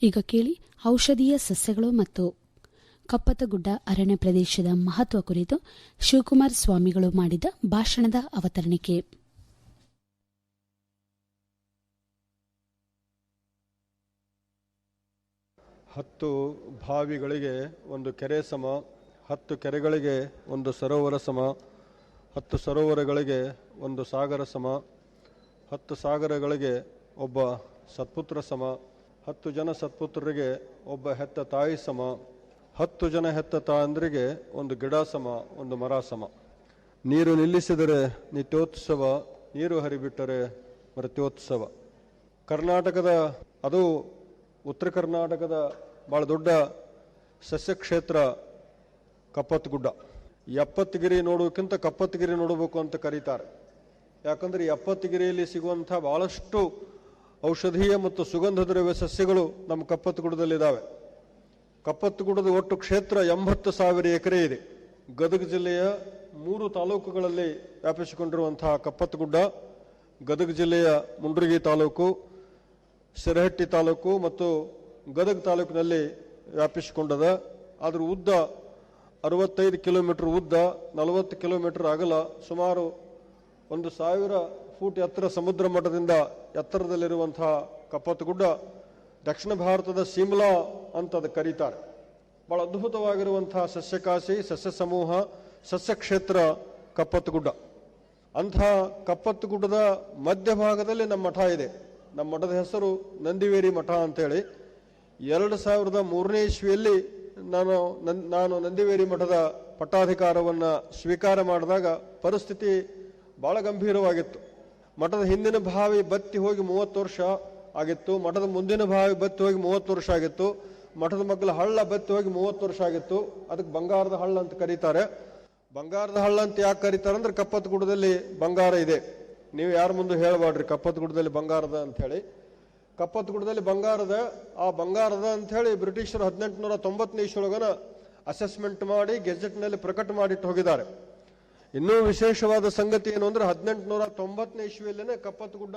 ಈಗ ಕೇಳಿ ಔಷಧೀಯ ಸಸ್ಯಗಳು ಮತ್ತು ಕಪ್ಪತ್ತಗುಡ್ಡ ಅರಣ್ಯ ಪ್ರದೇಶದ ಮಹತ್ವ ಕುರಿತು ಶಿವಕುಮಾರ ಸ್ವಾಮಿಗಳು ಮಾಡಿದ ಭಾಷಣದ ಅವತರಣಿಕೆ. ಹತ್ತು ಬಾವಿಗಳಿಗೆ ಒಂದು ಕೆರೆ ಸಮ, 10 ಕೆರೆಗಳಿಗೆ ಒಂದು ಸರೋವರ ಸಮ, 10 ಸರೋವರಗಳಿಗೆ ಒಂದು ಸಾಗರ ಸಮ, 10 ಸಾಗರಗಳಿಗೆ ಒಬ್ಬ ಸತ್ಪುತ್ರ ಸಮ, 10 ಜನ ಸತ್ಪುತ್ರರಿಗೆ ಒಬ್ಬ ಹೆತ್ತ ತಾಯಿ ಸಮ, 10 ಜನ ಹೆತ್ತ ತಾಯಂದ್ರಿಗೆ ಒಂದು ಗಿಡ ಸಮ, ಒಂದು ಮರ ಸಮ. ನೀರು ನಿಲ್ಲಿಸಿದರೆ ನಿತ್ಯೋತ್ಸವ, ನೀರು ಹರಿಬಿಟ್ಟರೆ ಮೃತ್ಯೋತ್ಸವ. ಕರ್ನಾಟಕದ, ಅದು ಉತ್ತರ ಕರ್ನಾಟಕದ ಭಾಳ ದೊಡ್ಡ ಸಸ್ಯ ಕ್ಷೇತ್ರ ಕಪ್ಪತ್ತಗುಡ್ಡ. 70 ಗಿರಿ ನೋಡೋಕ್ಕಿಂತ ಕಪ್ಪತ್ತಗಿರಿ ನೋಡಬೇಕು ಅಂತ ಕರೀತಾರೆ. ಯಾಕಂದರೆ 70 ಗಿರಿಯಲ್ಲಿ ಸಿಗುವಂಥ ಭಾಳಷ್ಟು ಔಷಧೀಯ ಮತ್ತು ಸುಗಂಧ ದ್ರವ್ಯ ಸಸ್ಯಗಳು ನಮ್ಮ ಕಪ್ಪತ್ತಗುಡ್ಡದಲ್ಲಿದ್ದಾವೆ. ಕಪ್ಪತ್ತಗುಡ್ಡದ ಒಟ್ಟು ಕ್ಷೇತ್ರ 80,000 ಎಕರೆ ಇದೆ. ಗದಗ ಜಿಲ್ಲೆಯ 3 ತಾಲೂಕುಗಳಲ್ಲಿ ವ್ಯಾಪಿಸಿಕೊಂಡಿರುವಂತಹ ಕಪ್ಪತ್ತಗುಡ್ಡ ಗದಗ ಜಿಲ್ಲೆಯ ಮುಂಡ್ರಗಿ ತಾಲೂಕು, ಸಿರಹಟ್ಟಿ ತಾಲೂಕು ಮತ್ತು ಗದಗ ತಾಲೂಕಿನಲ್ಲಿ ವ್ಯಾಪಿಸಿಕೊಂಡದ. ಅದರ ಉದ್ದ 65 ಕಿಲೋಮೀಟರ್ ಉದ್ದ, 40 ಕಿಲೋಮೀಟರ್ ಅಗಲ, ಸುಮಾರು 1,000 ಫೂಟ್ ಎತ್ತರ ಸಮುದ್ರ ಮಟ್ಟದಿಂದ ಎತ್ತರದಲ್ಲಿರುವಂತಹ ಕಪ್ಪತ್ತಗುಡ್ಡ ದಕ್ಷಿಣ ಭಾರತದ ಸಿಮ್ಲಾ ಅಂತ ಅದು ಕರೀತಾರೆ. ಬಹಳ ಅದ್ಭುತವಾಗಿರುವಂತಹ ಸಸ್ಯಕಾಶಿ, ಸಸ್ಯ ಸಮೂಹ, ಸಸ್ಯ ಕ್ಷೇತ್ರ ಕಪ್ಪತ್ತಗುಡ್ಡ. ಅಂತಹ ಕಪ್ಪತ್ತಗುಡ್ಡದ ಮಧ್ಯಭಾಗದಲ್ಲಿ ನಮ್ಮ ಮಠ ಇದೆ. ನಮ್ಮ ಮಠದ ಹೆಸರು ನಂದಿವೇರಿ ಮಠ ಅಂತೇಳಿ. 2003ನೇ ಇಸ್ವಿಯಲ್ಲಿ ನಾನು ನಂದಿವೇರಿ ಮಠದ ಪಟ್ಟಾಧಿಕಾರವನ್ನು ಸ್ವೀಕಾರ ಮಾಡಿದಾಗ ಪರಿಸ್ಥಿತಿ ಬಹಳ ಗಂಭೀರವಾಗಿತ್ತು. ಮಠದ ಹಿಂದಿನ ಬಾವಿ ಬತ್ತಿ ಹೋಗಿ 30 ವರ್ಷ ಆಗಿತ್ತು. ಮಠದ ಮುಂದಿನ ಬಾವಿ ಬತ್ತಿ ಹೋಗಿ 30 ವರ್ಷ ಆಗಿತ್ತು. ಮಠದ ಮಗ್ಗಲ ಹಳ್ಳ ಬತ್ತಿ ಹೋಗಿ 30 ವರ್ಷ ಆಗಿತ್ತು. ಅದಕ್ಕೆ ಬಂಗಾರದ ಹಳ್ಳ ಅಂತ ಕರೀತಾರೆ. ಬಂಗಾರದ ಹಳ್ಳ ಅಂತ ಯಾಕೆ ಕರೀತಾರೆ ಅಂದ್ರೆ ಕಪ್ಪತ್ತಗುಡ್ಡದಲ್ಲಿ ಬಂಗಾರ ಇದೆ. ನೀವು ಯಾರ ಮುಂದೆ ಹೇಳಬೇಡ್ರಿ ಕಪ್ಪತ್ತಗುಡ್ಡದಲ್ಲಿ ಬಂಗಾರದ ಅಂತ ಹೇಳಿ. ಕಪ್ಪತ್ತಗುಡ್ಡದಲ್ಲಿ ಬಂಗಾರದ ಅಂತ ಹೇಳಿ ಬ್ರಿಟಿಷರು 1890ನೇ ಇಸ್ವಿಯೊಳಗನ ಅಸೆಸ್ಮೆಂಟ್ ಮಾಡಿ ಗೆಜೆಟ್ನಲ್ಲಿ ಪ್ರಕಟ ಮಾಡಿಟ್ಟು ಹೋಗಿದ್ದಾರೆ. ಇನ್ನೂ ವಿಶೇಷವಾದ ಸಂಗತಿ ಏನು ಅಂದ್ರೆ 1890ನೇ ಇಸ್ವಿಯಲ್ಲೇನೆ ಕಪ್ಪತ್ತಗುಡ್ಡ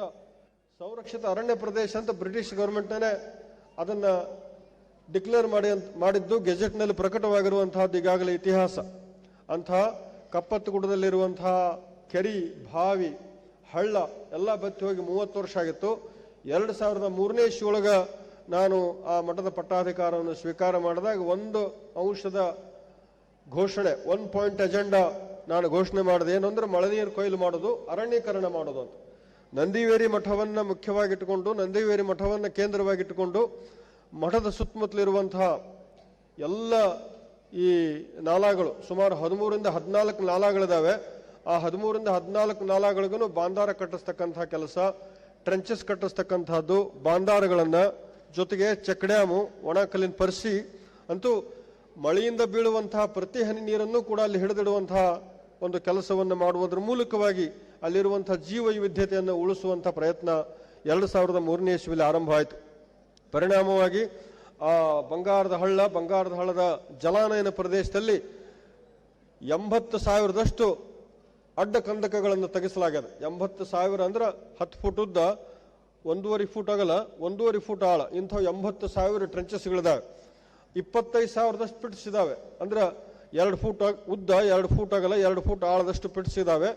ಸಂರಕ್ಷಿತ ಅರಣ್ಯ ಪ್ರದೇಶ ಅಂತ ಬ್ರಿಟಿಷ್ ಗವರ್ಮೆಂಟ್ನೇ ಅದನ್ನ ಡಿಕ್ಲೇರ್ ಮಾಡಿದ್ದು ಗೆಜೆಟ್ನಲ್ಲಿ ಪ್ರಕಟವಾಗಿರುವಂತಹದ್ದು ಈಗಾಗಲೇ ಇತಿಹಾಸ. ಅಂತಹ ಕಪ್ಪತ್ತಗುಡ್ಡದಲ್ಲಿರುವಂತಹ ಕೆರಿ, ಬಾವಿ, ಹಳ್ಳ ಎಲ್ಲ ಬತ್ತಿ ಹೋಗಿ 30 ವರ್ಷ ಆಗಿತ್ತು. 2003ನೇ ಇಸ್ವಿಯೊಳಗ ನಾನು ಆ ಮಠದ ಪಟ್ಟಾಧಿಕಾರವನ್ನು ಸ್ವೀಕಾರ ಮಾಡಿದಾಗ ಒಂದು ಅಂಶದ ಘೋಷಣೆ, 1 ಪಾಯಿಂಟ್ ಅಜೆಂಡಾ ನಾನು ಘೋಷಣೆ ಮಾಡಿದೆ. ಏನು ಅಂದ್ರೆ ಮಳೆ ನೀರು ಕೊಯ್ಲು ಮಾಡೋದು, ಅರಣ್ಯೀಕರಣ ಮಾಡೋದು ಅಂತ. ನಂದಿವೇರಿ ಮಠವನ್ನ ಮುಖ್ಯವಾಗಿಟ್ಟುಕೊಂಡು, ನಂದಿವೇರಿ ಮಠವನ್ನ ಕೇಂದ್ರವಾಗಿಟ್ಟುಕೊಂಡು ಮಠದ ಸುತ್ತಮುತ್ತಲಿರುವಂತಹ ಎಲ್ಲ ಈ ನಾಲಾಗಳು, ಸುಮಾರು 13ರಿಂದ 14 ನಾಲಾಗಳಿದಾವೆ. ಆ 13ರಿಂದ 14 ನಾಲಾಗಳಿಗೂ ಬಾಂದಾರ ಕಟ್ಟಿಸ್ತಕ್ಕಂತಹ ಕೆಲಸ, ಟ್ರೆಂಚಸ್ ಕಟ್ಟಿಸ್ತಕ್ಕಂತಹದ್ದು, ಬಾಂದಾರಗಳನ್ನ, ಜೊತೆಗೆ ಚೆಕ್ ಡ್ಯಾಮು, ಒಣ ಕಲ್ಲಿನ ಪರಿಸಿ, ಅಂತೂ ಮಳೆಯಿಂದ ಬೀಳುವಂತಹ ಪ್ರತಿ ಹನಿ ನೀರನ್ನು ಕೂಡ ಅಲ್ಲಿ ಹಿಡಿದಿಡುವಂತಹ ಒಂದು ಕೆಲಸವನ್ನು ಮಾಡುವುದರ ಮೂಲಕವಾಗಿ ಅಲ್ಲಿರುವಂತಹ ಜೀವ ವೈವಿಧ್ಯತೆಯನ್ನು ಉಳಿಸುವಂತಹ ಪ್ರಯತ್ನ 2003ನೇ ಇಸ್ವಿಯಲ್ಲಿ ಆರಂಭ ಆಯಿತು. ಪರಿಣಾಮವಾಗಿ ಆ ಬಂಗಾರದ ಹಳ್ಳದ ಜಲಾನಯನ ಪ್ರದೇಶದಲ್ಲಿ 80,000ದಷ್ಟು ಅಡ್ಡ ಕಂದಕಗಳನ್ನು ತೆಗೆಸಲಾಗಿದೆ. 80,000 ಅಂದ್ರೆ 10 ಫುಟ್ ಉದ್ದ, 1.5 ಫೂಟ್ ಅಗಲ, 1.5 ಫೂಟ್ ಆಳ, ಇಂಥ 80,000 ಟ್ರೆಂಚಸ್ಗಳಿದಾವೆ. 25,000ದಷ್ಟು ಪಿಟ್ಸ್ ಇದಾವೆ. ಅಂದ್ರೆ 2 ಫೂಟ್ ಉದ್ದ, 2 ಫೂಟ್ ಅಗಲ, 2 ಫೂಟ್ ಆಳದಷ್ಟು ಪಿಟ್ಸ್ ಇದಾವೆ.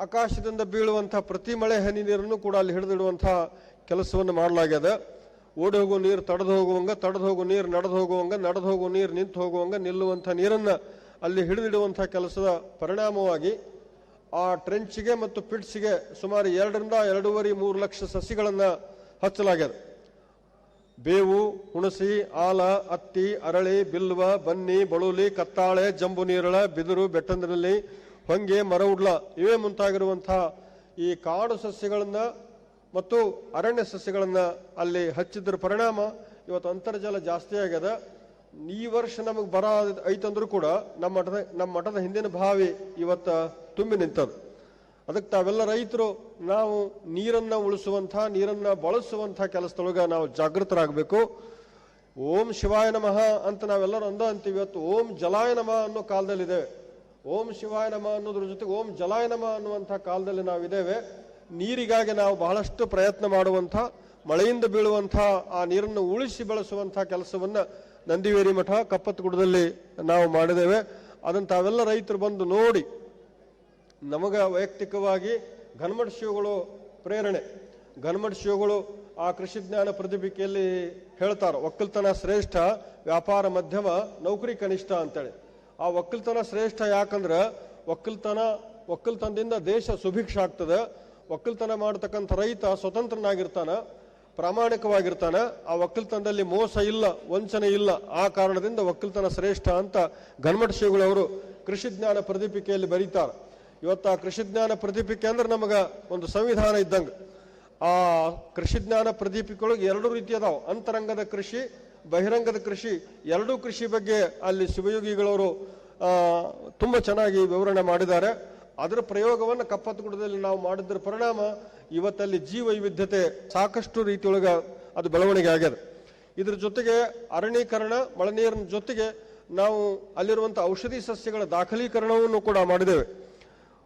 ಆಕಾಶದಿಂದ ಬೀಳುವಂತಹ ಪ್ರತಿ ಮಳೆ ಹನಿ ನೀರನ್ನು ಕೂಡ ಅಲ್ಲಿ ಹಿಡಿದಿಡುವಂತಹ ಕೆಲಸವನ್ನು ಮಾಡಲಾಗಿದೆ. ಓಡಿ ಹೋಗುವ ನೀರು ತಡೆದು ಹೋಗುವಂಗ, ತಡೆದು ಹೋಗುವ ನೀರು ನಡೆದು ಹೋಗುವಂಗ, ನಡೆದು ಹೋಗುವ ನೀರು ನಿಂತು ಹೋಗುವಂಗ, ನಿಲ್ಲುವಂಥ ನೀರನ್ನು ಅಲ್ಲಿ ಹಿಡಿದಿಡುವಂತಹ ಕೆಲಸದ ಪರಿಣಾಮವಾಗಿ ಆ ಟ್ರೆಂಚ್ಗೆ ಮತ್ತು ಪಿಟ್ಸ್ಗೆ ಸುಮಾರು 2ರಿಂದ 2.5-3 ಲಕ್ಷ ಸಸಿಗಳನ್ನು ಹಚ್ಚಲಾಗಿದೆ. ಬೇವು, ಹುಣಸಿ, ಆಲ, ಅತ್ತಿ, ಅರಳಿ, ಬಿಲ್ವ, ಬನ್ನಿ, ಬಳುಲಿ, ಕತ್ತಾಳೆ, ಜಂಬು ನೀರಳ, ಬಿದಿರು, ಬೆಟ್ಟಂದಿನಲ್ಲಿ, ಹೊಂಗೆ, ಮರವುಡ್ಲ ಇವೇ ಮುಂತಾಗಿರುವಂತಹ ಈ ಕಾಡು ಸಸ್ಯಗಳನ್ನ ಮತ್ತು ಅರಣ್ಯ ಸಸ್ಯಗಳನ್ನ ಅಲ್ಲಿ ಹಚ್ಚಿದ್ರ ಪರಿಣಾಮ ಇವತ್ತು ಅಂತರ್ಜಲ ಜಾಸ್ತಿ ಆಗ್ಯದ. ಈ ವರ್ಷ ನಮಗೆ ಬರ ಐತಂದ್ರೂ ಕೂಡ ನಮ್ಮ ಮಠದ ಹಿಂದಿನ ಬಾವಿ ಇವತ್ತ ತುಂಬಿ ನಿಂತದ್ದು. ಅದಕ್ಕೆ ತಾವೆಲ್ಲ ರೈತರು ನಾವು ನೀರನ್ನ ಉಳಿಸುವಂಥ, ನೀರನ್ನ ಬಳಸುವಂಥ ಕೆಲಸದೊಳಗೆ ನಾವು ಜಾಗೃತರಾಗಬೇಕು. ಓಂ ಶಿವಾಯ ನಮಃ ಅಂತ ನಾವೆಲ್ಲರೂ ಅಂತೀವಿ. ಇವತ್ತು ಓಂ ಜಲಾಯ ನಮಃ ಅನ್ನೋ ಕಾಲದಲ್ಲಿದ್ದೇವೆ. ಓಂ ಶಿವಾಯ ನಮಃ ಅನ್ನೋದ್ರ ಜೊತೆಗೆ ಓಂ ಜಲಾಯ ನಮಃ ಅನ್ನುವಂಥ ಕಾಲದಲ್ಲಿ ನಾವಿದ್ದೇವೆ. ನೀರಿಗಾಗಿ ನಾವು ಬಹಳಷ್ಟು ಪ್ರಯತ್ನ ಮಾಡುವಂಥ ಮಳೆಯಿಂದ ಬೀಳುವಂಥ ಆ ನೀರನ್ನು ಉಳಿಸಿ ಬೆಳೆಸುವಂಥ ಕೆಲಸವನ್ನು ನಂದಿವೇರಿ ಮಠ ಕಪ್ಪತ್ತಗುಡ್ಡದಲ್ಲಿ ನಾವು ಮಾಡಿದ್ದೇವೆ. ಅದನ್ನು ತಾವೆಲ್ಲ ರೈತರು ಬಂದು ನೋಡಿ. ನಮಗ ವೈಯಕ್ತಿಕವಾಗಿ ಘನಮಠ ಶಿವಗಳು ಪ್ರೇರಣೆ. ಘನಮಠ ಶಿವಗಳು ಆ ಕೃಷಿ ಜ್ಞಾನ ಪ್ರದೀಪಿಕೆಯಲ್ಲಿ ಹೇಳ್ತಾರೆ, ಒಕ್ಕಲ್ತನ ಶ್ರೇಷ್ಠ, ವ್ಯಾಪಾರ ಮಧ್ಯಮ, ನೌಕರಿ ಕನಿಷ್ಠ ಅಂತೇಳಿ. ಆ ಒಕ್ಕಲ್ತನ ಶ್ರೇಷ್ಠ ಯಾಕಂದ್ರೆ ಒಕ್ಕಲ್ತನದಿಂದ ದೇಶ ಸುಭಿಕ್ಷ ಆಗ್ತದೆ. ಒಕ್ಕಲ್ತನ ಮಾಡತಕ್ಕಂಥ ರೈತ ಸ್ವತಂತ್ರನಾಗಿರ್ತಾನ, ಪ್ರಾಮಾಣಿಕವಾಗಿರ್ತಾನ. ಆ ಒಕ್ಕಲ್ತನದಲ್ಲಿ ಮೋಸ ಇಲ್ಲ, ವಂಚನೆ ಇಲ್ಲ. ಆ ಕಾರಣದಿಂದ ಒಕ್ಕಲ್ತನ ಶ್ರೇಷ್ಠ ಅಂತ ಘನಮಠ ಶಿವಗಳವರು ಕೃಷಿ ಜ್ಞಾನ ಪ್ರದೀಪಿಕೆಯಲ್ಲಿ ಬರೀತಾರೆ. ಇವತ್ತು ಆ ಕೃಷಿ ಜ್ಞಾನ ಪ್ರದೀಪಿಕೆ ಅಂದ್ರೆ ನಮಗ ಒಂದು ಸಂವಿಧಾನ ಇದ್ದಂಗೆ. ಆ ಕೃಷಿ ಜ್ಞಾನ ಪ್ರದೀಪಿಕೆಯೊಳಗೆ ಎರಡು ರೀತಿ ಅದಾವ, ಅಂತರಂಗದ ಕೃಷಿ, ಬಹಿರಂಗದ ಕೃಷಿ. ಎರಡೂ ಕೃಷಿ ಬಗ್ಗೆ ಅಲ್ಲಿ ಶಿವಯೋಗಿಗಳವರು ತುಂಬ ಚೆನ್ನಾಗಿ ವಿವರಣೆ ಮಾಡಿದ್ದಾರೆ. ಅದರ ಪ್ರಯೋಗವನ್ನು ಕಪ್ಪತ್ತಗುಡ್ಡದಲ್ಲಿ ನಾವು ಮಾಡಿದ್ರ ಪರಿಣಾಮ ಇವತ್ತಲ್ಲಿ ಜೀವವೈವಿಧ್ಯತೆ ಸಾಕಷ್ಟು ರೀತಿಯೊಳಗೆ ಅದು ಬೆಳವಣಿಗೆ ಆಗ್ಯದ. ಇದ್ರ ಜೊತೆಗೆ ಅರಣ್ಯೀಕರಣ, ಮಳೆ ನೀರಿನ ಜೊತೆಗೆ ನಾವು ಅಲ್ಲಿರುವಂಥ ಔಷಧಿ ಸಸ್ಯಗಳ ದಾಖಲೀಕರಣವನ್ನು ಕೂಡ ಮಾಡಿದ್ದೇವೆ.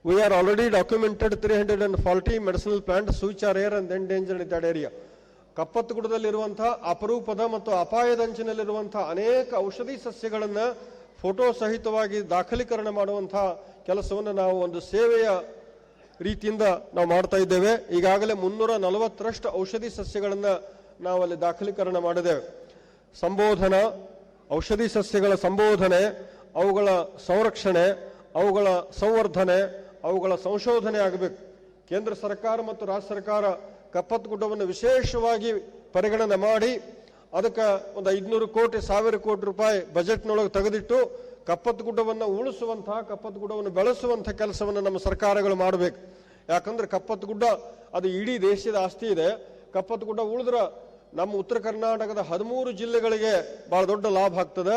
We are already documented 340 medicinal plants which are rare and endangered in that area. ಕಪ್ಪತ್ತಗುಡ್ಡದಲ್ಲಿರುವಂತಹ ಅಪರೂಪದ ಮತ್ತು ಅಪಾಯದಂಚಿನಲ್ಲಿರುವಂತಹ ಅನೇಕ ಔಷಧಿ ಸಸ್ಯಗಳನ್ನು ಫೋಟೋ ಸಹಿತವಾಗಿ ದಾಖಲೀಕರಣ ಮಾಡುವಂತಹ ಕೆಲಸವನ್ನು ನಾವು ಒಂದು ಸೇವೆಯ ರೀತಿಯಿಂದ ನಾವು ಮಾಡ್ತಾ ಇದ್ದೇವೆ. ಈಗಾಗಲೇ 340ರಷ್ಟು ಔಷಧಿ ಸಸ್ಯಗಳನ್ನು ನಾವು ಅಲ್ಲಿ ದಾಖಲೀಕರಣ ಮಾಡಿದ್ದೇವೆ. ಸಂಬೋಧನಾ, ಔಷಧಿ ಸಸ್ಯಗಳ ಸಂಬೋಧನೆ, ಅವುಗಳ ಸಂರಕ್ಷಣೆ, ಅವುಗಳ ಸಂವರ್ಧನೆ, ಅವುಗಳ ಸಂಶೋಧನೆ ಆಗಬೇಕು. ಕೇಂದ್ರ ಸರ್ಕಾರ ಮತ್ತು ರಾಜ್ಯ ಸರ್ಕಾರ ಕಪ್ಪತ್ತಗುಡ್ಡವನ್ನು ವಿಶೇಷವಾಗಿ ಪರಿಗಣನೆ ಮಾಡಿ ಅದಕ್ಕೆ ಒಂದು 500 ಕೋಟಿ 1000 ಕೋಟಿ ರೂಪಾಯಿ ಬಜೆಟ್ನೊಳಗೆ ತೆಗೆದಿಟ್ಟು ಕಪ್ಪತ್ತಗುಡ್ಡವನ್ನು ಉಳಿಸುವಂತಹ, ಕಪ್ಪತ್ತಗುಡ್ಡವನ್ನು ಬೆಳೆಸುವಂಥ ಕೆಲಸವನ್ನು ನಮ್ಮ ಸರ್ಕಾರಗಳು ಮಾಡಬೇಕು. ಯಾಕಂದ್ರೆ ಕಪ್ಪತ್ತಗುಡ್ಡ ಅದು ಇಡೀ ದೇಶದ ಆಸ್ತಿ ಇದೆ. ಕಪ್ಪತ್ತಗುಡ್ಡ ಉಳಿದ್ರೆ ನಮ್ಮ ಉತ್ತರ ಕರ್ನಾಟಕದ 13 ಜಿಲ್ಲೆಗಳಿಗೆ ಬಹಳ ದೊಡ್ಡ ಲಾಭ ಆಗ್ತದೆ.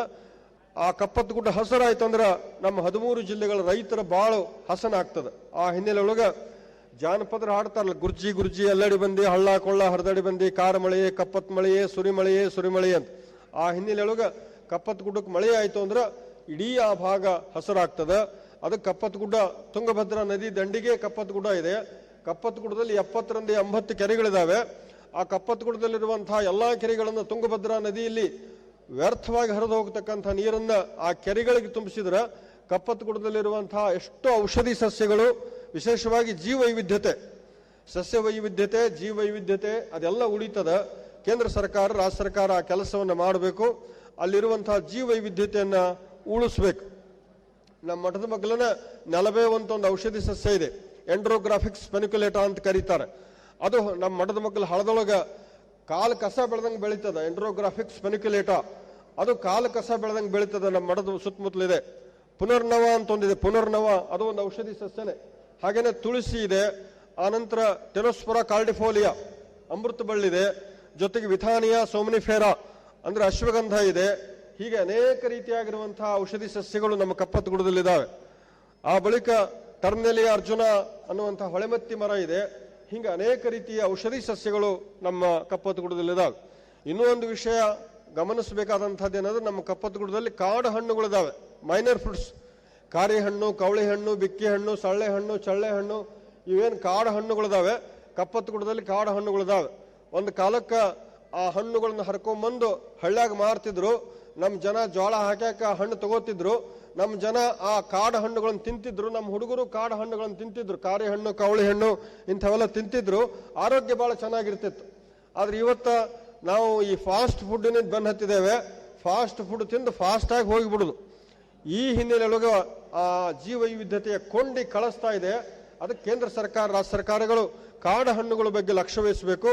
ಆ ಕಪ್ಪತ್ತಗುಡ್ಡ ಹಸರಾಯ್ತು ಅಂದ್ರೆ ನಮ್ಮ 13 ಜಿಲ್ಲೆಗಳ ರೈತರ ಬಾಳು ಹಸನಾಗ್ತದೆ. ಆ ಹಿನ್ನೆಲೆ ಒಳಗೆ ಜಾನಪದರ ಹಾಡ್ತಾರಲ್ಲ, ಗುರ್ಜಿ ಗುರ್ಜಿ ಎಲ್ಲಡಿ ಬಂದಿ, ಹಳ್ಳ ಕೊಳ್ಳ ಹರಿದಡಿ ಬಂದಿ, ಕಾರ ಮಳೆಯೇ ಕಪ್ಪತ್ ಮಳೆಯೇ ಸುರಿಮಳೆಯೇ ಸುರಿಮಳೆಯೇ ಅಂತ. ಆ ಹಿನ್ನೆಲೆ ಒಳಗೆ ಕಪ್ಪತ್ತಗುಡ್ಡಕ್ಕೆ ಮಳೆ ಆಯ್ತು ಅಂದ್ರೆ ಇಡೀ ಆ ಭಾಗ ಹಸರಾಗ್ತದೆ. ಅದಕ್ಕೆ ಕಪ್ಪತ್ತಗುಡ್ಡ ತುಂಗಭದ್ರಾ ನದಿ ದಂಡಿಗೆ ಕಪ್ಪತ್ತಗುಡ್ಡ ಇದೆ. ಕಪ್ಪತ್ತಗುಡ್ಡದಲ್ಲಿ 70ರಿಂದ 80 ಕೆರೆಗಳಿದಾವೆ. ಆ ಕಪ್ಪತ್ತಗುಡ್ಡದಲ್ಲಿರುವಂತಹ ಎಲ್ಲಾ ಕೆರೆಗಳನ್ನು ತುಂಗಭದ್ರಾ ನದಿಯಲ್ಲಿ ವ್ಯರ್ಥವಾಗಿ ಹರಿದು ಹೋಗತಕ್ಕಂಥ ನೀರನ್ನ ಆ ಕೆರೆಗಳಿಗೆ ತುಂಬಿಸಿದ್ರೆ ಕಪ್ಪತ್ತಗುಡ್ಡದಲ್ಲಿರುವಂತಹ ಎಷ್ಟೋ ಔಷಧಿ ಸಸ್ಯಗಳು, ವಿಶೇಷವಾಗಿ ಜೀವವೈವಿಧ್ಯತೆ, ಸಸ್ಯ ವೈವಿಧ್ಯತೆ, ಜೀವವೈವಿಧ್ಯತೆ ಅದೆಲ್ಲ ಉಳಿತದ. ಕೇಂದ್ರ ಸರ್ಕಾರ, ರಾಜ್ಯ ಸರ್ಕಾರ ಆ ಕೆಲಸವನ್ನು ಮಾಡಬೇಕು. ಅಲ್ಲಿರುವಂತಹ ಜೀವವೈವಿಧ್ಯತೆಯನ್ನ ಉಳಿಸ್ಬೇಕು. ನಮ್ಮ ಮಠದ ಮಗ್ಲನ ನೆಲಬೆ ಅಂತ ಒಂದು ಔಷಧಿ ಸಸ್ಯ ಇದೆ, ಎಂಡ್ರೋಗ್ರಾಫಿಕ್ಸ್ ಪೆನಿಕ್ಯುಲೇಟಾ ಅಂತ ಕರೀತಾರೆ. ಅದು ನಮ್ಮ ಮಠದ ಮಗ್ಲ ಹಳದೊಳಗ ಕಾಲು ಕಸ ಬೆಳೆದಂಗೆ ಬೆಳೀತದ. ಎಂಡ್ರೋಗ್ರಾಫಿಕ್ಸ್ ಪೆನಿಕ್ಯುಲೇಟಾ ಅದು ಕಾಲು ಕಸ ಬೆಳೆದಂಗೆ ಬೆಳೀತದ. ನಮ್ಮ ಮಠದ ಸುತ್ತಮುತ್ತಲಿದೆ. ಪುನರ್ನವ ಅಂತ ಒಂದಿದೆ, ಪುನರ್ನವ ಅದು ಒಂದು ಔಷಧಿ ಸಸ್ಯನೇ. ಹಾಗೇನೆ ತುಳಸಿ ಇದೆ. ಆನಂತರ ಟೆನೋಸ್ಪೊರಾ ಕಾರ್ಡಿಫೋಲಿಯಾ ಅಮೃತ ಬಳ್ಳಿದೆ. ಜೊತೆಗೆ ವಿಥಾನಿಯಾ ಸೋಮನಿಫೆರಾ ಅಂದ್ರೆ ಅಶ್ವಗಂಧ ಇದೆ. ಹೀಗೆ ಅನೇಕ ರೀತಿಯಾಗಿರುವಂತಹ ಔಷಧಿ ಸಸ್ಯಗಳು ನಮ್ಮ ಕಪ್ಪತ್ತಗುಡ್ಡದಲ್ಲಿದ್ದಾವೆ. ಆ ಬಳಿಕ ಟರ್ನೆಲಿಯಾ ಅರ್ಜುನ ಅನ್ನುವಂತಹ ಹೊಳೆಮತ್ತಿ ಮರ ಇದೆ. ಹಿಂಗೆ ಅನೇಕ ರೀತಿಯ ಔಷಧಿ ಸಸ್ಯಗಳು ನಮ್ಮ ಕಪ್ಪತ್ತಗುಡ್ಡದಲ್ಲಿದ್ದಾವೆ. ಇನ್ನೂ ಒಂದು ವಿಷಯ ಗಮನಿಸಬೇಕಾದಂಥದ್ದು ಏನಂದ್ರೆ, ನಮ್ಮ ಕಪ್ಪತ್ತಗುಡ್ಡದಲ್ಲಿ ಕಾಡು ಹಣ್ಣುಗಳಿದ್ದಾವೆ, ಮೈನರ್ ಫ್ರೂಟ್ಸ್. ಕಾರಿ ಹಣ್ಣು, ಕವಳಿ ಹಣ್ಣು, ಬಿಕ್ಕಿ ಹಣ್ಣು, ಸಳ್ಳೆ ಹಣ್ಣು, ಚಳ್ಳೆ ಹಣ್ಣು, ಇವೇನು ಕಾಡು ಹಣ್ಣುಗಳಿದಾವೆ. ಕಪ್ಪತ್ತಗುಡ್ಡದಲ್ಲಿ ಕಾಡು ಹಣ್ಣುಗಳಿದಾವೆ. ಒಂದು ಕಾಲಕ್ಕೆ ಆ ಹಣ್ಣುಗಳನ್ನು ಹರ್ಕೊಂಡ್ಬಂದು ಹಳ್ಳ್ಯಾಗ ಮಾರ್ತಿದ್ರು. ನಮ್ಮ ಜನ ಜೋಳ ಹಾಕ್ಯಾಕ ಹಣ್ಣು ತಗೋತಿದ್ರು. ನಮ್ಮ ಜನ ಆ ಕಾಡು ಹಣ್ಣುಗಳನ್ನು ತಿಂತಿದ್ರು. ನಮ್ಮ ಹುಡುಗರು ಕಾಡು ಹಣ್ಣುಗಳನ್ನು ತಿಂತಿದ್ರು. ಕಾರಿ ಹಣ್ಣು, ಕವಳಿ ಹಣ್ಣು ಇಂಥವೆಲ್ಲ ತಿಂತಿದ್ರು. ಆರೋಗ್ಯ ಬಹಳ ಚೆನ್ನಾಗಿರ್ತಿತ್ತು. ಆದ್ರೆ ಇವತ್ತ ನಾವು ಈ ಫಾಸ್ಟ್ ಫುಡ್ಡಿನ ಬೆನ್ನು ಹತ್ತಿದ್ದೇವೆ. ಫಾಸ್ಟ್ ಫುಡ್ ತಿಂದು ಫಾಸ್ಟಾಗಿ ಹೋಗಿಬಿಡುದು. ಈ ಹಿನ್ನೆಲೆಯೊಳಗೆ ಆ ಜೀವವೈವಿಧ್ಯತೆಯ ಕೊಂಡಿ ಕಳಿಸ್ತಾ ಇದೆ. ಅದಕ್ಕೆ ಕೇಂದ್ರ ಸರ್ಕಾರ, ರಾಜ್ಯ ಸರ್ಕಾರಗಳು ಕಾಡು ಹಣ್ಣುಗಳ ಬಗ್ಗೆ ಲಕ್ಷ್ಯ ವಹಿಸಬೇಕು.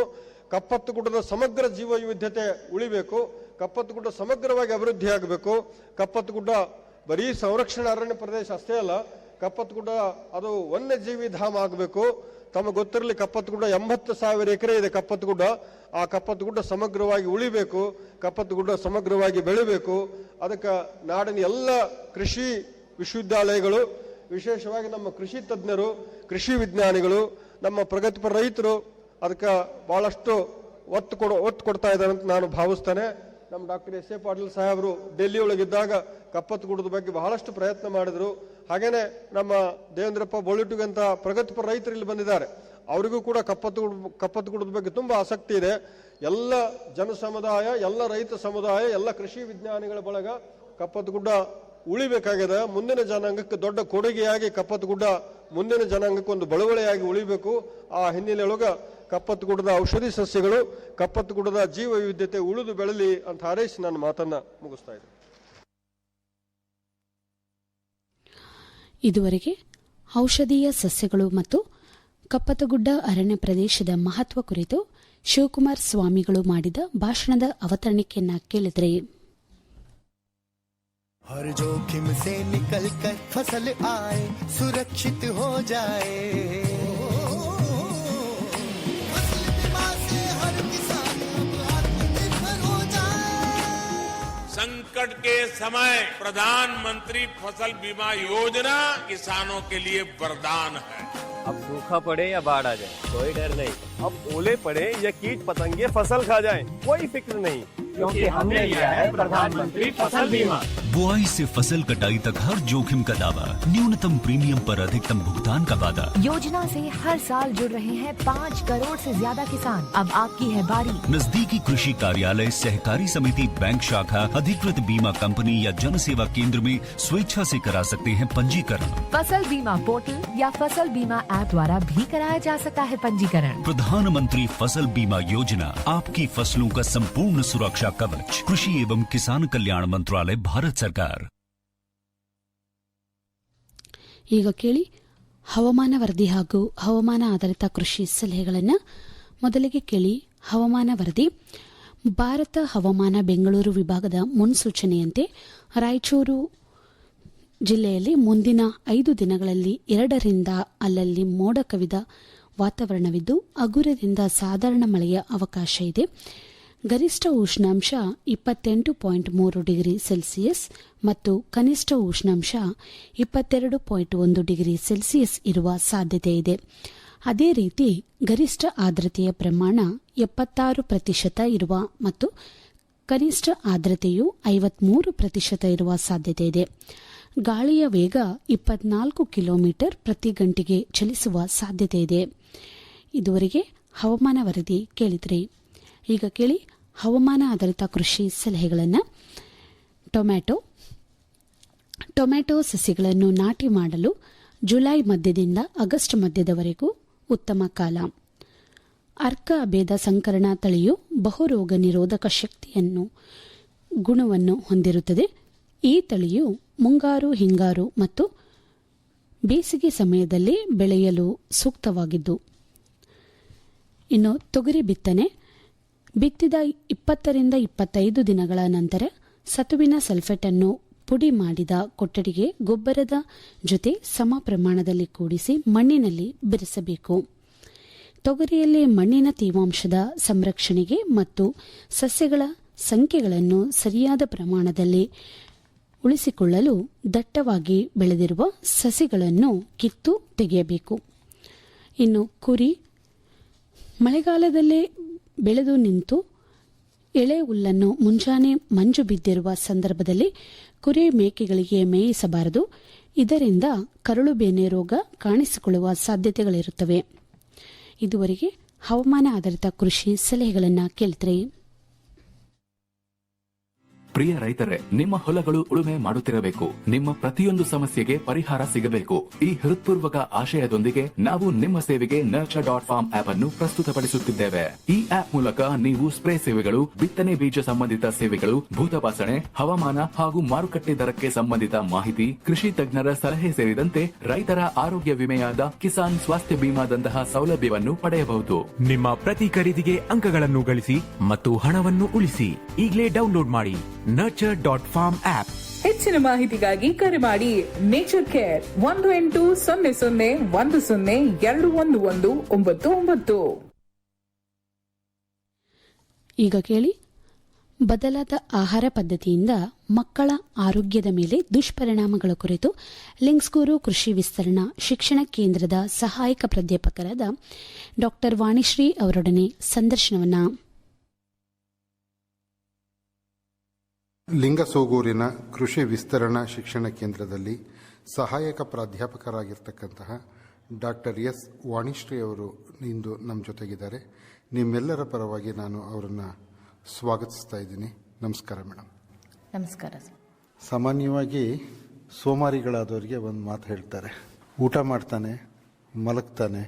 ಕಪ್ಪತ್ತಗುಡ್ಡದ ಸಮಗ್ರ ಜೀವವೈವಿಧ್ಯತೆ ಉಳಿಬೇಕು. ಕಪ್ಪತ್ತಗುಡ್ಡ ಸಮಗ್ರವಾಗಿ ಅಭಿವೃದ್ಧಿ ಆಗಬೇಕು. ಕಪ್ಪತ್ತಗುಡ್ಡ ಬರೀ ಸಂರಕ್ಷಣಾ ಅರಣ್ಯ ಪ್ರದೇಶ ಅಷ್ಟೇ ಅಲ್ಲ, ಕಪ್ಪತ್ತಗುಡ್ಡ ಅದು ವನ್ಯಜೀವಿ ಧಾಮ ಆಗಬೇಕು. ತಮಗೆ ಗೊತ್ತಿರಲಿ, ಕಪ್ಪತ್ತಗುಡ್ಡ 80,000 ಎಕರೆ ಇದೆ ಕಪ್ಪತ್ತಗುಡ್ಡ. ಆ ಕಪ್ಪತ್ತಗುಡ್ಡ ಸಮಗ್ರವಾಗಿ ಉಳಿಬೇಕು. ಕಪ್ಪತ್ತಗುಡ್ಡ ಸಮಗ್ರವಾಗಿ ಬೆಳಿಬೇಕು. ಅದಕ್ಕೆ ನಾಡಿನ ಎಲ್ಲ ಕೃಷಿ ವಿಶ್ವವಿದ್ಯಾಲಯಗಳು, ವಿಶೇಷವಾಗಿ ನಮ್ಮ ಕೃಷಿ ತಜ್ಞರು, ಕೃಷಿ ವಿಜ್ಞಾನಿಗಳು, ನಮ್ಮ ಪ್ರಗತಿಪರ ರೈತರು ಅದಕ್ಕೆ ಬಹಳಷ್ಟು ಒತ್ತು ಕೊಡ್ತಾ ಇದ್ದಾರೆ ಅಂತ ನಾನು ಭಾವಿಸ್ತೇನೆ. ನಮ್ಮ ಡಾಕ್ಟರ್ ಎಸ್ ಎ ಪಾಟೀಲ್ ಸಾಹೇಬರು ಡೆಲ್ಲಿ ಒಳಗಿದ್ದಾಗ ಕಪ್ಪತ್ತಗುಡ್ಡದ ಬಗ್ಗೆ ಬಹಳಷ್ಟು ಪ್ರಯತ್ನ ಮಾಡಿದ್ರು. ಹಾಗೇನೆ ನಮ್ಮ ದೇವೇಂದ್ರಪ್ಪ ಬೋಳಿಟುಗಂತ ಪ್ರಗತಿಪರ ರೈತರು ಇಲ್ಲಿ ಬಂದಿದ್ದಾರೆ. ಅವರಿಗೂ ಕೂಡ ಕಪ್ಪತ್ತಗುಡ್ಡದ ಬಗ್ಗೆ ತುಂಬ ಆಸಕ್ತಿ ಇದೆ. ಎಲ್ಲ ಜನ ಸಮುದಾಯ, ಎಲ್ಲ ರೈತ ಸಮುದಾಯ, ಎಲ್ಲ ಕೃಷಿ ವಿಜ್ಞಾನಿಗಳ ಬಳಗ ಕಪ್ಪತ್ತಗುಡ್ಡ ಉಳಿಬೇಕಾಗಿದೆ. ಮುಂದಿನ ಜನಾಂಗಕ್ಕೆ ದೊಡ್ಡ ಕೊಡುಗೆಯಾಗಿ ಕಪ್ಪತ್ತಗುಡ್ಡ ಮುಂದಿನ ಜನಾಂಗಕ್ಕೆ ಒಂದು ಬಳುವಳಿಯಾಗಿ ಉಳಿಬೇಕು. ಆ ಹಿನ್ನೆಲೆಯೊಳಗೆ ಕಪ್ಪತ್ತಗುಡ್ಡದ ಔಷಧಿ ಸಸ್ಯಗಳು, ಕಪ್ಪತ್ತಗುಡ್ಡದ ಜೀವ ವೈವಿಧ್ಯತೆ ಉಳಿದು ಬೆಳಲಿ ಅಂತ ಹಾರೈಸಿ ನನ್ನ ಮಾತನ್ನ ಮುಗಿಸ್ತಾ ಇದ್ದೇನೆ. ಇದುವರೆಗೆ ಔಷಧೀಯ ಸಸ್ಯಗಳು ಮತ್ತು ಕಪ್ಪತ್ತಗುಡ್ಡ ಅರಣ್ಯ ಪ್ರದೇಶದ ಮಹತ್ವ ಕುರಿತು ಶಿವಕುಮಾರ್ ಸ್ವಾಮಿಗಳು ಮಾಡಿದ ಭಾಷಣದ ಅವತರಣಿಕೆಯನ್ನ ಕೇಳಿದರೆ. हर जोखिम से निकल कर फसल आए, सुरक्षित हो जाए, फसल बीमा से हर किसान अब आत्मनिर्भर हो जाए। संकट के समय प्रधानमंत्री फसल बीमा योजना किसानों के लिए वरदान है। अब सूखा पड़े या बाढ़ आ जाए कोई डर नहीं, अब ओले पड़े या कीट पतंगे फसल खा जाए कोई फिक्र नहीं, क्योंकि हमने लिया है प्रधानमंत्री फसल बीमा। बुआई से फसल कटाई तक हर जोखिम का दावा, न्यूनतम प्रीमियम पर अधिकतम भुगतान का वादा। योजना से हर साल जुड़ रहे हैं 5 करोड़ से ज्यादा किसान। अब आपकी है बारी। नजदीकी कृषि कार्यालय, सहकारी समिति, बैंक शाखा, अधिकृत बीमा कंपनी या जन सेवा केंद्र में स्वेच्छा से करा सकते हैं पंजीकरण। फसल बीमा पोर्टल या फसल बीमा ऐप द्वारा भी कराया जा सकता है पंजीकरण। प्रधानमंत्री फसल बीमा योजना, आपकी फसलों का संपूर्ण सुरक्षा कवच। कृषि एवं किसान कल्याण मंत्रालय, भारत सरकार। ಈಗ ಕೇಳಿ ಹವಾಮಾನ ವರದಿ ಹಾಗೂ ಹವಾಮಾನ ಆಧಾರಿತ ಕೃಷಿ ಸಲಹೆಗಳನ್ನು. ಮೊದಲಿಗೆ ಕೇಳಿ ಹವಾಮಾನ ವರದಿ. ಭಾರತ ಹವಾಮಾನ ಬೆಂಗಳೂರು ವಿಭಾಗದ ಮುನ್ಸೂಚನೆಯಂತೆ ರಾಯಚೂರು ಜಿಲ್ಲೆಯಲ್ಲಿ ಮುಂದಿನ 5 ದಿನಗಳಲ್ಲಿ 2ರಿಂದ ಅಲ್ಲಲ್ಲಿ ಮೋಡ ಕವಿದ ವಾತಾವರಣವಿದ್ದು ಹಗುರದಿಂದ ಸಾಧಾರಣ ಮಳೆಯ ಅವಕಾಶ ಇದೆ. ಗರಿಷ್ಠ ಉಷ್ಣಾಂಶ 28.3 ಡಿಗ್ರಿ ಸೆಲ್ಸಿಯಸ್ ಮತ್ತು ಕನಿಷ್ಠ ಉಷ್ಣಾಂಶ 22.1 ಡಿಗ್ರಿ ಸೆಲ್ಸಿಯಸ್ ಇರುವ ಸಾಧ್ಯತೆ ಇದೆ. ಅದೇ ರೀತಿ ಗರಿಷ್ಠ ಆರ್ದ್ರತೆಯ ಪ್ರಮಾಣ 76% ಇರುವ ಮತ್ತು ಕನಿಷ್ಠ ಆರ್ದ್ರತೆಯು 53% ಇರುವ ಸಾಧ್ಯತೆ ಇದೆ. ಗಾಳಿಯ ವೇಗ 24 ಕಿಲೋಮೀಟರ್ ಪ್ರತಿ ಗಂಟೆಗೆ ಚಲಿಸುವ ಸಾಧ್ಯತೆ ಇದೆ. ಇದುವರೆಗೆ ಹವಾಮಾನ ವರದಿ ಕೇಳಿದ್ರಿ. ಈಗ ಕೇಳಿ ಹವಾಮಾನ ಆಧಾರಿತ ಕೃಷಿ ಸಲಹೆಗಳನ್ನು. ಟೊಮ್ಯಾಟೊ ಸಸಿಗಳನ್ನು ನಾಟಿ ಮಾಡಲು ಜುಲೈ ಮಧ್ಯದಿಂದ ಆಗಸ್ಟ್ ಮಧ್ಯದವರೆಗೂ ಉತ್ತಮ ಕಾಲ. ಅರ್ಕ ಅಭೇದ ಸಂಕರಣ ತಳಿಯು ಬಹುರೋಗ ನಿರೋಧಕ ಗುಣವನ್ನು ಹೊಂದಿರುತ್ತದೆ. ಈ ತಳಿಯು ಮುಂಗಾರು, ಹಿಂಗಾರು ಮತ್ತು ಬೇಸಿಗೆ ಸಮಯದಲ್ಲಿ ಬೆಳೆಯಲು ಸೂಕ್ತವಾಗಿದ್ದು, ಇನ್ನು ತೊಗರಿ ಬಿತ್ತನೆ ಬಿತ್ತಿದ 20ರಿಂದ 25 ದಿನಗಳ ನಂತರ ಸತುವಿನ ಸಲ್ಫೇಟ್ ಅನ್ನು ಪುಡಿ ಮಾಡಿದ ಕೊಠಡಿಗೆ ಗೊಬ್ಬರದ ಜೊತೆ ಸಮ ಪ್ರಮಾಣದಲ್ಲಿ ಕೂಡಿಸಿ ಮಣ್ಣಿನಲ್ಲಿ ಬೆರೆಸಬೇಕು. ತೊಗರಿಯಲ್ಲಿ ಮಣ್ಣಿನ ತೇವಾಂಶದ ಸಂರಕ್ಷಣೆಗೆ ಮತ್ತು ಸಸ್ಯಗಳ ಸಂಖ್ಯೆಗಳನ್ನು ಸರಿಯಾದ ಪ್ರಮಾಣದಲ್ಲಿ ಉಳಿಸಿಕೊಳ್ಳಲು ದಟ್ಟವಾಗಿ ಬೆಳೆದಿರುವ ಸಸಿಗಳನ್ನು ಕಿತ್ತು ತೆಗೆಯಬೇಕು. ಇನ್ನು ಕುರಿ ಮಳೆಗಾಲದಲ್ಲೇ ಬೆಳೆದು ನಿಂತು ಎಳೆ ಹುಲ್ಲನ್ನು ಮುಂಜಾನೆ ಮಂಜು ಬಿದ್ದಿರುವ ಸಂದರ್ಭದಲ್ಲಿ ಕುರಿ ಮೇಕೆಗಳಿಗೆ ಮೇಯಿಸಬಾರದು. ಇದರಿಂದ ಕರಳುಬೇನೆ ರೋಗ ಕಾಣಿಸಿಕೊಳ್ಳುವ ಸಾಧ್ಯತೆಗಳಿರುತ್ತವೆ. ಇದುವರೆಗೆ ಹವಾಮಾನ ಆಧಾರಿತ ಕೃಷಿ ಸಲಹೆಗಳನ್ನು ಕೇಳಿದ್ರಿ. ಪ್ರಿಯ ರೈತರೇ, ನಿಮ್ಮ ಹೊಲಗಳು ಉಳುಮೆ ಮಾಡುತ್ತಿರಬೇಕು. ನಿಮ್ಮ ಪ್ರತಿಯೊಂದು ಸಮಸ್ಯೆಗೆ ಪರಿಹಾರ ಸಿಗಬೇಕು. ಈ ಹೃತ್ಪೂರ್ವಕ ಆಶಯದೊಂದಿಗೆ ನಾವು ನಿಮ್ಮ ಸೇವೆಗೆ nurture.farm ಆಪ್ ಅನ್ನು ಪ್ರಸ್ತುತಪಡಿಸುತ್ತಿದ್ದೇವೆ. ಈ ಆಪ್ ಮೂಲಕ ನೀವು ಸ್ಪ್ರೇ ಸೇವೆಗಳು, ಬಿತ್ತನೆ ಬೀಜ ಸಂಬಂಧಿತ ಸೇವೆಗಳು, ಭೂತಪಾಸಣೆ, ಹವಾಮಾನ ಹಾಗೂ ಮಾರುಕಟ್ಟೆ ದರಕ್ಕೆ ಸಂಬಂಧಿತ ಮಾಹಿತಿ, ಕೃಷಿ ತಜ್ಞರ ಸಲಹೆ ಸೇರಿದಂತೆ ರೈತರ ಆರೋಗ್ಯ ವಿಮೆಯಾದ ಕಿಸಾನ್ ಸ್ವಾಸ್ಥ್ಯ ಬಿಮಾದಂತಹ ಸೌಲಭ್ಯವನ್ನು ಪಡೆಯಬಹುದು. ನಿಮ್ಮ ಪ್ರತಿ ಖರೀದಿಗೆ ಅಂಕಗಳನ್ನು ಗಳಿಸಿ ಮತ್ತು ಹಣವನ್ನು ಉಳಿಸಿ. ಈಗಲೇ ಡೌನ್ಲೋಡ್ ಮಾಡಿ nurture.farm ಆಪ್. ಹೆಚ್ಚಿನ ಮಾಹಿತಿಗಾಗಿ ಕರೆ ಮಾಡಿ ನೇಚರ್ ಕೇರ್ 180010021199. ಈಗ ಕೇಳಿ ಬದಲಾದ ಆಹಾರ ಪದ್ಧತಿಯಿಂದ ಮಕ್ಕಳ ಆರೋಗ್ಯದ ಮೇಲೆ ದುಷ್ಪರಿಣಾಮಗಳ ಕುರಿತು ಲಿಂಗ್ಸ್ಗೂರು ಕೃಷಿ ವಿಸ್ತರಣಾ ಶಿಕ್ಷಣ ಕೇಂದ್ರದ ಸಹಾಯಕ ಪ್ರಾಧ್ಯಾಪಕರಾದ ಡಾ ವಾಣಿಶ್ರೀ ಅವರೊಡನೆ ಸಂದರ್ಶನವನ್ನ. ಲಿಂಗಸೂಗೂರಿನ ಕೃಷಿ ವಿಸ್ತರಣಾ ಶಿಕ್ಷಣ ಕೇಂದ್ರದಲ್ಲಿ ಸಹಾಯಕ ಪ್ರಾಧ್ಯಾಪಕರಾಗಿರ್ತಕ್ಕಂತಹ ಡಾಕ್ಟರ್ ಎಸ್ ವಾಣಿಶ್ರೀ ಅವರು ಇಂದು ನಮ್ಮ ಜೊತೆಗಿದ್ದಾರೆ. ನಿಮ್ಮೆಲ್ಲರ ಪರವಾಗಿ ನಾನು ಅವರನ್ನು ಸ್ವಾಗತಿಸ್ತಾ ಇದ್ದೀನಿ. ನಮಸ್ಕಾರ ಮೇಡಮ್. ನಮಸ್ಕಾರ. ಸಾಮಾನ್ಯವಾಗಿ ಸೋಮಾರಿಗಳಾದವರಿಗೆ ಒಂದು ಮಾತು ಹೇಳ್ತಾರೆ, ಊಟ ಮಾಡ್ತಾನೆ, ಮಲಗ್ತಾನೆ,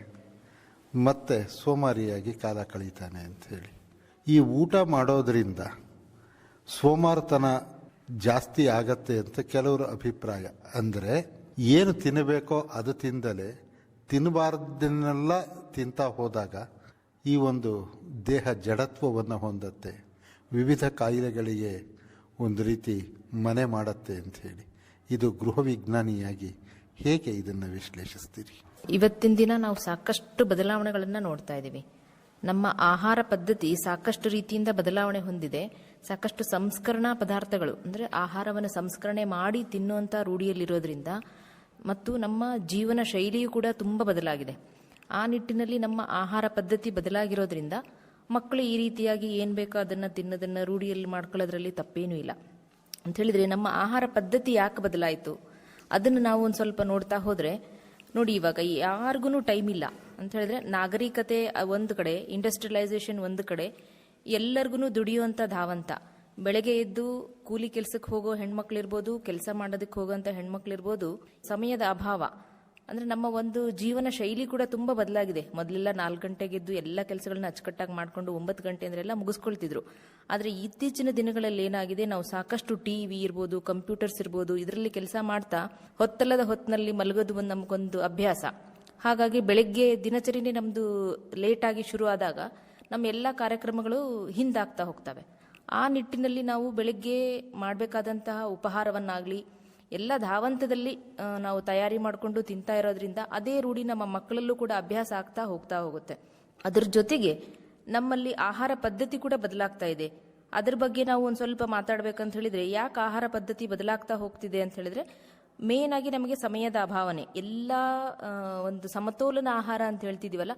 ಮತ್ತೆ ಸೋಮಾರಿಯಾಗಿ ಕಾಲ ಕಳೀತಾನೆ ಅಂಥೇಳಿ. ಈ ಊಟ ಮಾಡೋದರಿಂದ ಸೋಮಾರತನ ಜಾಸ್ತಿ ಆಗತ್ತೆ ಅಂತ ಕೆಲವರ ಅಭಿಪ್ರಾಯ. ಅಂದರೆ ಏನು ತಿನ್ನಬೇಕೋ ಅದು ತಿಂದಲೇ ತಿನ್ನಬಾರ್ದನ್ನೆಲ್ಲ ತಿಂತಾ ಹೋದಾಗ ಈ ಒಂದು ದೇಹ ಜಡತ್ವವನ್ನು ಹೊಂದತ್ತೆ, ವಿವಿಧ ಕಾಯಿಲೆಗಳಿಗೆ ಒಂದು ರೀತಿ ಮನೆ ಮಾಡತ್ತೆ ಅಂಥೇಳಿ. ಇದು ಗೃಹ ವಿಜ್ಞಾನಿಯಾಗಿ ಹೇಗೆ ಇದನ್ನು ವಿಶ್ಲೇಷಿಸ್ತೀರಿ? ಇವತ್ತಿನ ದಿನ ನಾವು ಸಾಕಷ್ಟು ಬದಲಾವಣೆಗಳನ್ನು ನೋಡ್ತಾ ಇದ್ದೀವಿ. ನಮ್ಮ ಆಹಾರ ಪದ್ಧತಿ ಸಾಕಷ್ಟು ರೀತಿಯಿಂದ ಬದಲಾವಣೆ ಹೊಂದಿದೆ. ಸಾಕಷ್ಟು ಸಂಸ್ಕರಣಾ ಪದಾರ್ಥಗಳು ಅಂದರೆ ಆಹಾರವನ್ನು ಸಂಸ್ಕರಣೆ ಮಾಡಿ ತಿನ್ನುವಂಥ ರೂಢಿಯಲ್ಲಿರೋದ್ರಿಂದ ಮತ್ತು ನಮ್ಮ ಜೀವನ ಶೈಲಿಯೂ ಕೂಡ ತುಂಬ ಬದಲಾಗಿದೆ. ಆ ನಿಟ್ಟಿನಲ್ಲಿ ನಮ್ಮ ಆಹಾರ ಪದ್ಧತಿ ಬದಲಾಗಿರೋದ್ರಿಂದ ಮಕ್ಕಳು ಈ ರೀತಿಯಾಗಿ ಏನು ಬೇಕೋ ಅದನ್ನು ತಿನ್ನೋದನ್ನು ರೂಢಿಯಲ್ಲಿ ಮಾಡ್ಕೊಳ್ಳೋದ್ರಲ್ಲಿ ತಪ್ಪೇನೂ ಇಲ್ಲ. ಅಂತ ಹೇಳಿದರೆ ನಮ್ಮ ಆಹಾರ ಪದ್ಧತಿ ಯಾಕೆ ಬದಲಾಯಿತು ಅದನ್ನು ನಾವು ಒಂದು ಸ್ವಲ್ಪ ನೋಡ್ತಾ ಹೋದರೆ ನೋಡಿ, ಇವಾಗ ಯಾರಿಗೂ ಟೈಮ್ ಇಲ್ಲ ಅಂತ ಹೇಳಿದ್ರೆ ನಾಗರಿಕತೆ ಒಂದು ಕಡೆ, ಇಂಡಸ್ಟ್ರಿಯಲೈಸೇಷನ್ ಒಂದು ಕಡೆ, ಎಲ್ಲರಿಗೂ ದುಡಿಯುವಂಥ ಧಾವಂತ. ಬೆಳಗ್ಗೆ ಎದ್ದು ಕೂಲಿ ಕೆಲಸಕ್ಕೆ ಹೋಗೋ ಹೆಣ್ಮಕ್ಳಿರ್ಬೋದು, ಕೆಲಸ ಮಾಡೋದಕ್ಕೆ ಹೋಗೋಂಥ ಹೆಣ್ಮಕ್ಳಿರ್ಬೋದು, ಸಮಯದ ಅಭಾವ ಅಂದರೆ ನಮ್ಮ ಒಂದು ಜೀವನ ಶೈಲಿ ಕೂಡ ತುಂಬ ಬದಲಾಗಿದೆ. ಮೊದಲೆಲ್ಲ 4 ಗಂಟೆಗೆದ್ದು ಎಲ್ಲ ಕೆಲಸಗಳನ್ನ ಅಚ್ಚುಕಟ್ಟಾಗಿ ಮಾಡಿಕೊಂಡು 9 ಗಂಟೆ ಅಂದ್ರೆಲ್ಲ ಮುಗಿಸ್ಕೊಳ್ತಿದ್ರು. ಆದರೆ ಇತ್ತೀಚಿನ ದಿನಗಳಲ್ಲಿ ಏನಾಗಿದೆ, ನಾವು ಸಾಕಷ್ಟು ಟಿವಿ ಇರ್ಬೋದು, ಕಂಪ್ಯೂಟರ್ಸ್ ಇರ್ಬೋದು, ಇದರಲ್ಲಿ ಕೆಲಸ ಮಾಡ್ತಾ ಹೊತ್ತಲ್ಲದ ಹೊತ್ತಿನಲ್ಲಿ ಮಲಗೋದು ಒಂದು ನಮಗೊಂದು ಅಭ್ಯಾಸ. ಹಾಗಾಗಿ ಬೆಳಗ್ಗೆ ದಿನಚರಿನೇ ನಮ್ಮದು ಲೇಟಾಗಿ ಶುರು ಆದಾಗ ನಮ್ಮ ಎಲ್ಲ ಕಾರ್ಯಕ್ರಮಗಳು ಹಿಂದಾಗ್ತಾ ಹೋಗ್ತವೆ. ಆ ನಿಟ್ಟಿನಲ್ಲಿ ನಾವು ಬೆಳಗ್ಗೆ ಮಾಡಬೇಕಾದಂತಹ ಉಪಹಾರವನ್ನಾಗಲಿ ಎಲ್ಲ ಧಾವಂತದಲ್ಲಿ ನಾವು ತಯಾರಿ ಮಾಡಿಕೊಂಡು ತಿಂತಾ ಇರೋದ್ರಿಂದ ಅದೇ ರೂಢಿ ನಮ್ಮ ಮಕ್ಕಳಲ್ಲೂ ಕೂಡ ಅಭ್ಯಾಸ ಆಗ್ತಾ ಹೋಗುತ್ತೆ. ಅದ್ರ ಜೊತೆಗೆ ನಮ್ಮಲ್ಲಿ ಆಹಾರ ಪದ್ಧತಿ ಕೂಡ ಬದಲಾಗ್ತಾ ಇದೆ. ಅದ್ರ ಬಗ್ಗೆ ನಾವು ಒಂದು ಸ್ವಲ್ಪ ಮಾತಾಡ್ಬೇಕಂತ ಹೇಳಿದ್ರೆ, ಯಾಕೆ ಆಹಾರ ಪದ್ಧತಿ ಬದಲಾಗ್ತಾ ಹೋಗ್ತಿದೆ ಅಂತ ಹೇಳಿದ್ರೆ, ಮೇನ್ ಆಗಿ ನಮಗೆ ಸಮಯದ ಅಭಾವನೆ. ಎಲ್ಲ ಒಂದು ಸಮತೋಲನ ಆಹಾರ ಅಂತ ಹೇಳ್ತಿದೀವಲ್ಲ,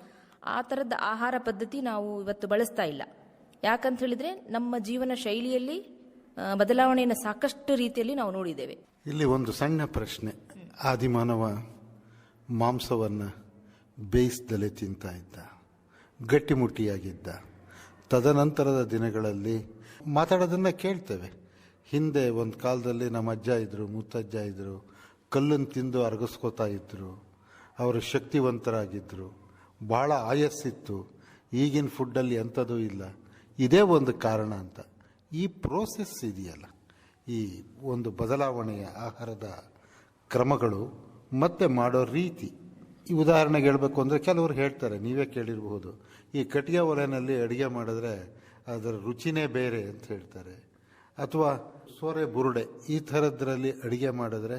ಆ ಥರದ ಆಹಾರ ಪದ್ಧತಿ ನಾವು ಇವತ್ತು ಬಳಸ್ತಾ ಇಲ್ಲ. ಯಾಕಂತ ಹೇಳಿದ್ರೆ ನಮ್ಮ ಜೀವನ ಶೈಲಿಯಲ್ಲಿ ಬದಲಾವಣೆಯನ್ನು ಸಾಕಷ್ಟು ರೀತಿಯಲ್ಲಿ ನಾವು ನೋಡಿದ್ದೇವೆ. ಇಲ್ಲಿ ಒಂದು ಸಣ್ಣ ಪ್ರಶ್ನೆ. ಆದಿಮಾನವ ಮಾಂಸವನ್ನು ಬೇಯಿಸ್ದಲೇ ತಿಂತಾ ಇದ್ದ, ಗಟ್ಟಿಮುಟ್ಟಿಯಾಗಿದ್ದ. ತದನಂತರದ ದಿನಗಳಲ್ಲಿ ಮಾತಾಡೋದನ್ನು ಕೇಳ್ತೇವೆ. ಹಿಂದೆ ಒಂದು ಕಾಲದಲ್ಲಿ ನಮ್ಮ ಅಜ್ಜ ಇದ್ದರು, ಮುತ್ತಜ್ಜ ಇದ್ದರು, ಕಲ್ಲನ್ನು ತಿಂದು ಅರಗಿಸ್ಕೋತಾ ಇದ್ದರು, ಅವರು ಶಕ್ತಿವಂತರಾಗಿದ್ದರು, ಭಾಳ ಆಯಸ್ಸಿತ್ತು. ಈಗಿನ ಫುಡ್ಡಲ್ಲಿ ಅಂಥದ್ದು ಇಲ್ಲ. ಇದೇ ಒಂದು ಕಾರಣ ಅಂತ. ಈ ಪ್ರೋಸೆಸ್ ಇದೆಯಲ್ಲ, ಈ ಒಂದು ಬದಲಾವಣೆಯ ಆಹಾರದ ಕ್ರಮಗಳು ಮತ್ತೆ ಮಾಡೋ ರೀತಿ, ಈ ಉದಾಹರಣೆಗೆ ಹೇಳಬೇಕು ಅಂದರೆ ಕೆಲವರು ಹೇಳ್ತಾರೆ, ನೀವೇ ಕೇಳಿರಬಹುದು, ಈ ಕಟ್ಟಿಗೆ ಒಲೆಯಲ್ಲಿ ಅಡುಗೆ ಮಾಡಿದ್ರೆ ಅದರ ರುಚಿನೇ ಬೇರೆ ಅಂತ ಹೇಳ್ತಾರೆ. ಅಥವಾ ಸೋರೆ ಬುರುಡೆ ಈ ಥರದ್ರಲ್ಲಿ ಅಡುಗೆ ಮಾಡಿದ್ರೆ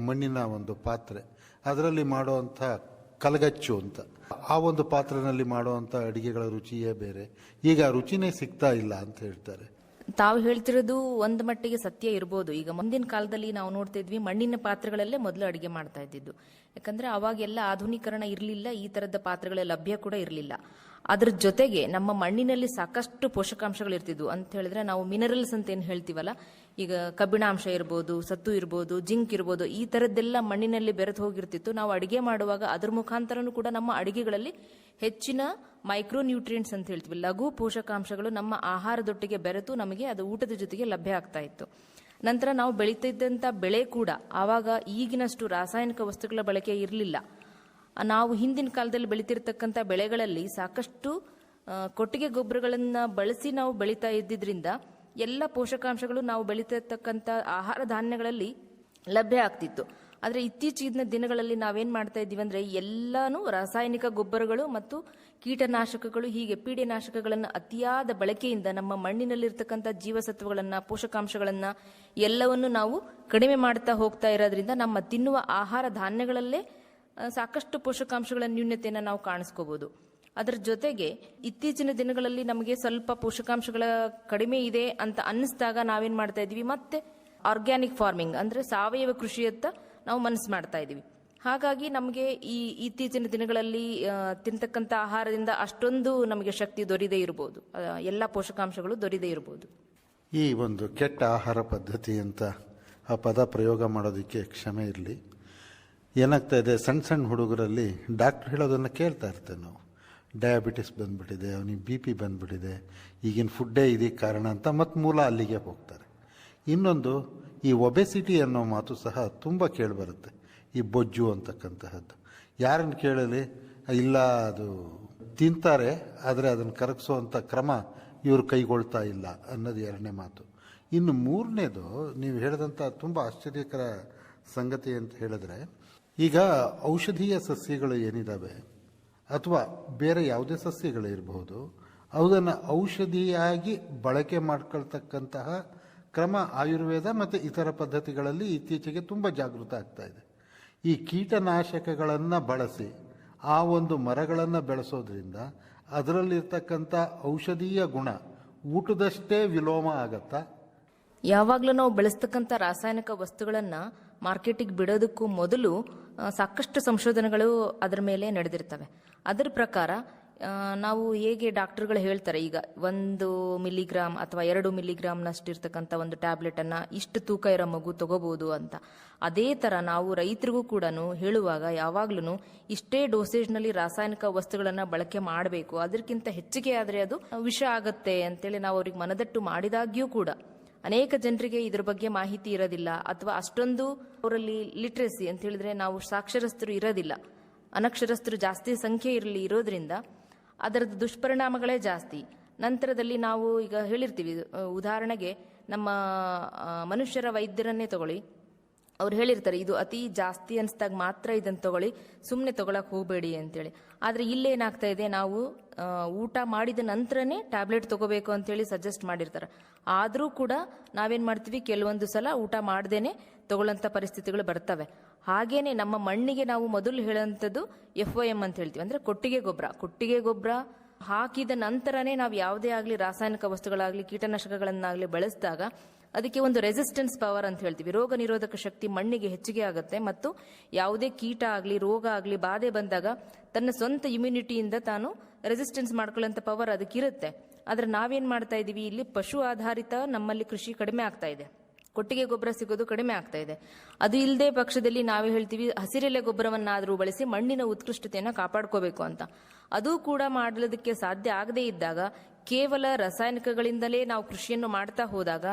ಮಣ್ಣಿನ ಒಂದು ಪಾತ್ರೆ, ಅದರಲ್ಲಿ ಮಾಡುವಂಥ ಕಲಗಚ್ಚು ಅಂತ, ಆ ಒಂದು ಪಾತ್ರೆಯಲ್ಲಿ ಮಾಡುವಂಥ ಅಡುಗೆಗಳ ರುಚಿಯೇ ಬೇರೆ. ಈಗ ಆ ರುಚಿನೇ ಸಿಗ್ತಾ ಇಲ್ಲ ಅಂತ ಹೇಳ್ತಾರೆ. ತಾವು ಹೇಳ್ತಿರೋದು ಒಂದು ಮಟ್ಟಿಗೆ ಸತ್ಯ ಇರ್ಬೋದು. ಈಗ ಮುಂದಿನ ಕಾಲದಲ್ಲಿ ನಾವು ನೋಡ್ತಾ ಇದ್ವಿ, ಮಣ್ಣಿನ ಪಾತ್ರೆಗಳಲ್ಲೇ ಮೊದಲು ಅಡುಗೆ ಮಾಡ್ತಾ ಇದ್ದಿದ್ದು. ಯಾಕಂದ್ರೆ ಅವಾಗೆಲ್ಲ ಆಧುನೀಕರಣ ಇರಲಿಲ್ಲ, ಈ ಥರದ ಪಾತ್ರೆಗಳ ಲಭ್ಯ ಕೂಡ ಇರಲಿಲ್ಲ. ಅದ್ರ ಜೊತೆಗೆ ನಮ್ಮ ಮಣ್ಣಿನಲ್ಲಿ ಸಾಕಷ್ಟು ಪೋಷಕಾಂಶಗಳು ಇರ್ತಿದ್ವು. ಅಂತ ಹೇಳಿದ್ರೆ ನಾವು ಮಿನರಲ್ಸ್ ಅಂತ ಏನು ಹೇಳ್ತೀವಲ್ಲ, ಈಗ ಕಬ್ಬಿಣಾಂಶ ಇರ್ಬೋದು, ಸತ್ತು ಇರ್ಬೋದು, ಜಿಂಕ್ ಇರ್ಬೋದು, ಈ ಥರದ್ದೆಲ್ಲ ಮಣ್ಣಿನಲ್ಲಿ ಬೆರೆತು ಹೋಗಿರ್ತಿತ್ತು. ನಾವು ಅಡುಗೆ ಮಾಡುವಾಗ ಅದ್ರ ಮುಖಾಂತರನೂ ಕೂಡ ನಮ್ಮ ಅಡುಗೆಗಳಲ್ಲಿ ಹೆಚ್ಚಿನ ಮೈಕ್ರೋ ನ್ಯೂಟ್ರಿಯೆಂಟ್ಸ್ ಅಂತ ಹೇಳ್ತೀವಿ, ಲಘು ಪೋಷಕಾಂಶಗಳು ನಮ್ಮ ಆಹಾರದೊಟ್ಟಿಗೆ ಬೆರೆತು ನಮಗೆ ಅದು ಊಟದ ಜೊತೆಗೆ ಲಭ್ಯ ಆಗ್ತಾ ಇತ್ತು. ನಂತರ ನಾವು ಬೆಳೀತಿದ್ದಂಥ ಬೆಳೆ ಕೂಡ ಆವಾಗ ಈಗಿನಷ್ಟು ರಾಸಾಯನಿಕ ವಸ್ತುಗಳ ಬಳಕೆ ಇರಲಿಲ್ಲ. ನಾವು ಹಿಂದಿನ ಕಾಲದಲ್ಲಿ ಬೆಳೀತಿರ್ತಕ್ಕಂಥ ಬೆಳೆಗಳಲ್ಲಿ ಸಾಕಷ್ಟು ಕೊಟ್ಟಿಗೆ ಗೊಬ್ಬರಗಳನ್ನು ಬಳಸಿ ನಾವು ಬೆಳೀತಾ ಇದ್ದಿದ್ರಿಂದ ಎಲ್ಲ ಪೋಷಕಾಂಶಗಳು ನಾವು ಬೆಳೀತಿರ್ತಕ್ಕಂಥ ಆಹಾರ ಧಾನ್ಯಗಳಲ್ಲಿ ಲಭ್ಯ ಆಗ್ತಿತ್ತು. ಆದರೆ ಇತ್ತೀಚಿನ ದಿನಗಳಲ್ಲಿ ನಾವೇನು ಮಾಡ್ತಾ ಇದ್ದೀವಿ ಅಂದರೆ, ಎಲ್ಲಾನು ರಾಸಾಯನಿಕ ಗೊಬ್ಬರಗಳು ಮತ್ತು ಕೀಟನಾಶಕಗಳು, ಹೀಗೆ ಪೀಡೆನಾಶಕಗಳನ್ನು ಅತಿಯಾದ ಬಳಕೆಯಿಂದ ನಮ್ಮ ಮಣ್ಣಿನಲ್ಲಿರ್ತಕ್ಕಂಥ ಜೀವಸತ್ವಗಳನ್ನು, ಪೋಷಕಾಂಶಗಳನ್ನು ಎಲ್ಲವನ್ನು ನಾವು ಕಡಿಮೆ ಮಾಡ್ತಾ ಹೋಗ್ತಾ ಇರೋದ್ರಿಂದ ನಮ್ಮ ತಿನ್ನುವ ಆಹಾರ ಧಾನ್ಯಗಳಲ್ಲೇ ಸಾಕಷ್ಟು ಪೋಷಕಾಂಶಗಳ ನ್ಯೂನತೆಯನ್ನು ನಾವು ಕಾಣಿಸ್ಕೋಬಹುದು. ಅದರ ಜೊತೆಗೆ ಇತ್ತೀಚಿನ ದಿನಗಳಲ್ಲಿ ನಮಗೆ ಸ್ವಲ್ಪ ಪೋಷಕಾಂಶಗಳ ಕಡಿಮೆ ಇದೆ ಅಂತ ಅನ್ನಿಸಿದಾಗ ನಾವೇನು ಮಾಡ್ತಾ ಇದ್ದೀವಿ, ಮತ್ತೆ ಆರ್ಗ್ಯಾನಿಕ್ ಫಾರ್ಮಿಂಗ್ ಅಂದರೆ ಸಾವಯವ ಕೃಷಿಯತ್ತ ನಾವು ಮನಸ್ಸು ಮಾಡ್ತಾ ಇದ್ದೀವಿ. ಹಾಗಾಗಿ ನಮಗೆ ಈ ಇತ್ತೀಚಿನ ದಿನಗಳಲ್ಲಿ ತಿಂತಕ್ಕಂಥ ಆಹಾರದಿಂದ ಅಷ್ಟೊಂದು ನಮಗೆ ಶಕ್ತಿ ದೊರೆಯದೇ ಇರಬಹುದು, ಎಲ್ಲ ಪೋಷಕಾಂಶಗಳು ದೊರೆಯದೇ ಇರಬಹುದು. ಈ ಒಂದು ಕೆಟ್ಟ ಆಹಾರ ಪದ್ಧತಿ ಅಂತ ಆ ಪದ ಪ್ರಯೋಗ ಮಾಡೋದಕ್ಕೆ ಕ್ಷಮೆ ಇರಲಿ. ಏನಾಗ್ತಾ ಇದೆ, ಸಣ್ಣ ಸಣ್ಣ ಹುಡುಗರಲ್ಲಿ ಡಾಕ್ಟ್ರ್ ಹೇಳೋದನ್ನು ಕೇಳ್ತಾ ಇರ್ತೇವೆ ನಾವು. ಡಯಾಬಿಟಿಸ್ ಬಂದುಬಿಟ್ಟಿದೆ, ಅವನಿಗೆ BP ಬಂದುಬಿಟ್ಟಿದೆ, ಈಗಿನ ಫುಡ್ಡೇ ಇದಕ್ಕೆ ಕಾರಣ ಅಂತ ಮತ್ತು ಮೂಲ ಅಲ್ಲಿಗೆ ಹೋಗ್ತಾರೆ. ಇನ್ನೊಂದು, ಈ ಒಬೆಸಿಟಿ ಅನ್ನೋ ಮಾತು ಸಹ ತುಂಬ ಕೇಳಿಬರುತ್ತೆ. ಈ ಬೊಜ್ಜು ಅಂತಕ್ಕಂತಹದ್ದು ಯಾರನ್ನು ಕೇಳಲಿ, ಇಲ್ಲ ಅದು ತಿಂತಾರೆ ಆದರೆ ಅದನ್ನು ಕರಗಿಸೋವಂಥ ಕ್ರಮ ಇವರು ಕೈಗೊಳ್ತಾ ಇಲ್ಲ ಅನ್ನೋದು ಎರಡನೇ ಮಾತು. ಇನ್ನು ಮೂರನೇದು, ನೀವು ಹೇಳಿದಂಥ ತುಂಬ ಆಶ್ಚರ್ಯಕರ ಸಂಗತಿ ಅಂತ ಹೇಳಿದ್ರೆ, ಈಗ ಔಷಧೀಯ ಸಸ್ಯಗಳು ಏನಿದ್ದಾವೆ ಅಥವಾ ಬೇರೆ ಯಾವುದೇ ಸಸ್ಯಗಳು ಇರಬಹುದು, ಅದನ್ನು ಔಷಧಿಯಾಗಿ ಬಳಕೆ ಮಾಡ್ಕೊಳ್ತಕ್ಕಂತಹ ಕ್ರಮ ಆಯುರ್ವೇದ ಮತ್ತು ಇತರ ಪದ್ಧತಿಗಳಲ್ಲಿ ಇತ್ತೀಚೆಗೆ ತುಂಬ ಜಾಗೃತ ಆಗ್ತಾ ಇದೆ. ಈ ಕೀಟನಾಶಕಗಳನ್ನು ಬಳಸಿ ಆ ಒಂದು ಮರಗಳನ್ನು ಬೆಳೆಸೋದ್ರಿಂದ ಅದರಲ್ಲಿರ್ತಕ್ಕಂಥ ಔಷಧೀಯ ಗುಣ ಊಟದಷ್ಟೇ ವಿಲೋಮ ಆಗತ್ತಾ? ಯಾವಾಗಲೂ ನಾವು ಬೆಳೆಸ್ತಕ್ಕಂಥ ರಾಸಾಯನಿಕ ವಸ್ತುಗಳನ್ನು ಮಾರ್ಕೆಟಿಗೆ ಬಿಡೋದಕ್ಕೂ ಮೊದಲು ಸಾಕಷ್ಟು ಸಂಶೋಧನೆಗಳು ಅದರ ಮೇಲೆ ನಡೆದಿರ್ತವೆ. ಅದರ ಪ್ರಕಾರ ನಾವು ಹೇಗೆ ಡಾಕ್ಟರ್ಗಳು ಹೇಳ್ತಾರೆ, ಈಗ 1 ಮಿಲಿಗ್ರಾಮ್ ಅಥವಾ 2 ಮಿಲಿಗ್ರಾಮ್ನಷ್ಟು ಇರ್ತಕ್ಕಂಥ ಒಂದು ಟ್ಯಾಬ್ಲೆಟನ್ನು ಇಷ್ಟು ತೂಕ ಇರೋ ಮಗು ತಗೋಬಹುದು ಅಂತ, ಅದೇ ಥರ ನಾವು ರೈತರಿಗೂ ಕೂಡ ಹೇಳುವಾಗ ಯಾವಾಗ್ಲೂ ಇಷ್ಟೇ ಡೋಸೇಜ್ನಲ್ಲಿ ರಾಸಾಯನಿಕ ವಸ್ತುಗಳನ್ನು ಬಳಕೆ ಮಾಡಬೇಕು, ಅದಕ್ಕಿಂತ ಹೆಚ್ಚಿಗೆ ಆದರೆ ಅದು ವಿಷ ಆಗತ್ತೆ ಅಂತೇಳಿ ನಾವು ಅವ್ರಿಗೆ ಮನದಟ್ಟು ಮಾಡಿದಾಗ್ಯೂ ಕೂಡ ಅನೇಕ ಜನರಿಗೆ ಇದ್ರ ಬಗ್ಗೆ ಮಾಹಿತಿ ಇರೋದಿಲ್ಲ, ಅಥವಾ ಅಷ್ಟೊಂದು ಅವರಲ್ಲಿ ಲಿಟ್ರಸಿ ಅಂತ ಹೇಳಿದ್ರೆ ನಾವು ಸಾಕ್ಷರಸ್ಥರು ಇರೋದಿಲ್ಲ, ಅನಕ್ಷರಸ್ಥರು ಜಾಸ್ತಿ ಸಂಖ್ಯೆ ಇರೋದ್ರಿಂದ ಅದರದ್ದು ದುಷ್ಪರಿಣಾಮಗಳೇ ಜಾಸ್ತಿ. ನಂತರದಲ್ಲಿ ನಾವು ಈಗ ಹೇಳಿರ್ತೀವಿ, ಉದಾಹರಣೆಗೆ ನಮ್ಮ ಮನುಷ್ಯರ ವೈದ್ಯರನ್ನೇ ತಗೊಳ್ಳಿ, ಅವ್ರು ಹೇಳಿರ್ತಾರೆ ಇದು ಅತಿ ಜಾಸ್ತಿ ಅನಿಸ್ದಾಗ ಮಾತ್ರ ಇದನ್ನು ತಗೊಳ್ಳಿ, ಸುಮ್ಮನೆ ತಗೊಳಕ್ ಹೋಗಬೇಡಿ ಅಂತೇಳಿ. ಆದರೆ ಇಲ್ಲೇನಾಗ್ತಾ ಇದೆ, ನಾವು ಊಟ ಮಾಡಿದ ನಂತರನೇ ಟ್ಯಾಬ್ಲೆಟ್ ತಗೋಬೇಕು ಅಂತೇಳಿ ಸಜೆಸ್ಟ್ ಮಾಡಿರ್ತಾರೆ. ಆದರೂ ಕೂಡ ನಾವೇನು ಮಾಡ್ತೀವಿ, ಕೆಲವೊಂದು ಸಲ ಊಟ ಮಾಡ್ದೇನೆ ತಗೊಳ್ಳೋಂಥ ಪರಿಸ್ಥಿತಿಗಳು ಬರ್ತವೆ. ಹಾಗೇನೆ ನಮ್ಮ ಮಣ್ಣಿಗೆ ನಾವು ಮೊದಲು ಹೇಳೋಂಥದ್ದು FOM ಅಂತ ಹೇಳ್ತೀವಿ, ಅಂದರೆ ಕೊಟ್ಟಿಗೆ ಗೊಬ್ಬರ ಹಾಕಿದ ನಂತರನೇ ನಾವು ಯಾವುದೇ ಆಗಲಿ ರಾಸಾಯನಿಕ ವಸ್ತುಗಳಾಗಲಿ ಕೀಟನಾಶಕಗಳನ್ನಾಗಲಿ ಬಳಸಿದಾಗ ಅದಕ್ಕೆ ಒಂದು ರೆಸಿಸ್ಟೆನ್ಸ್ ಪವರ್ ಅಂತ ಹೇಳ್ತೀವಿ, ರೋಗ ನಿರೋಧಕ ಶಕ್ತಿ ಮಣ್ಣಿಗೆ ಹೆಚ್ಚಿಗೆ ಆಗುತ್ತೆ. ಮತ್ತು ಯಾವುದೇ ಕೀಟ ಆಗಲಿ ರೋಗ ಆಗಲಿ ಬಾಧೆ ಬಂದಾಗ ತನ್ನ ಸ್ವಂತ ಇಮ್ಯುನಿಟಿಯಿಂದ ತಾನು ರೆಸಿಸ್ಟೆನ್ಸ್ ಮಾಡ್ಕೊಳ್ಳೋಂಥ ಪವರ್ ಅದಕ್ಕಿರುತ್ತೆ. ಆದರೆ ನಾವೇನು ಮಾಡ್ತಾ ಇದ್ದೀವಿ, ಇಲ್ಲಿ ಪಶು ಆಧಾರಿತ ನಮ್ಮಲ್ಲಿ ಕೃಷಿ ಕಡಿಮೆ ಆಗ್ತಾ ಇದೆ, ಕೊಟ್ಟಿಗೆ ಗೊಬ್ಬರ ಸಿಗೋದು ಕಡಿಮೆ ಆಗ್ತಾ ಇದೆ. ಅದು ಇಲ್ಲದೆ ಪಕ್ಷದಲ್ಲಿ ನಾವೇ ಹೇಳ್ತೀವಿ ಹಸಿರೆಲೆ ಗೊಬ್ಬರವನ್ನಾದರೂ ಬಳಸಿ ಮಣ್ಣಿನ ಉತ್ಕೃಷ್ಟತೆಯನ್ನು ಕಾಪಾಡ್ಕೋಬೇಕು ಅಂತ. ಅದು ಕೂಡ ಮಾಡಲಿಕ್ಕೆ ಸಾಧ್ಯ ಆಗದೇ ಇದ್ದಾಗ ಕೇವಲ ರಾಸಾಯನಿಕಗಳಿಂದಲೇ ನಾವು ಕೃಷಿಯನ್ನು ಮಾಡ್ತಾ ಹೋದಾಗ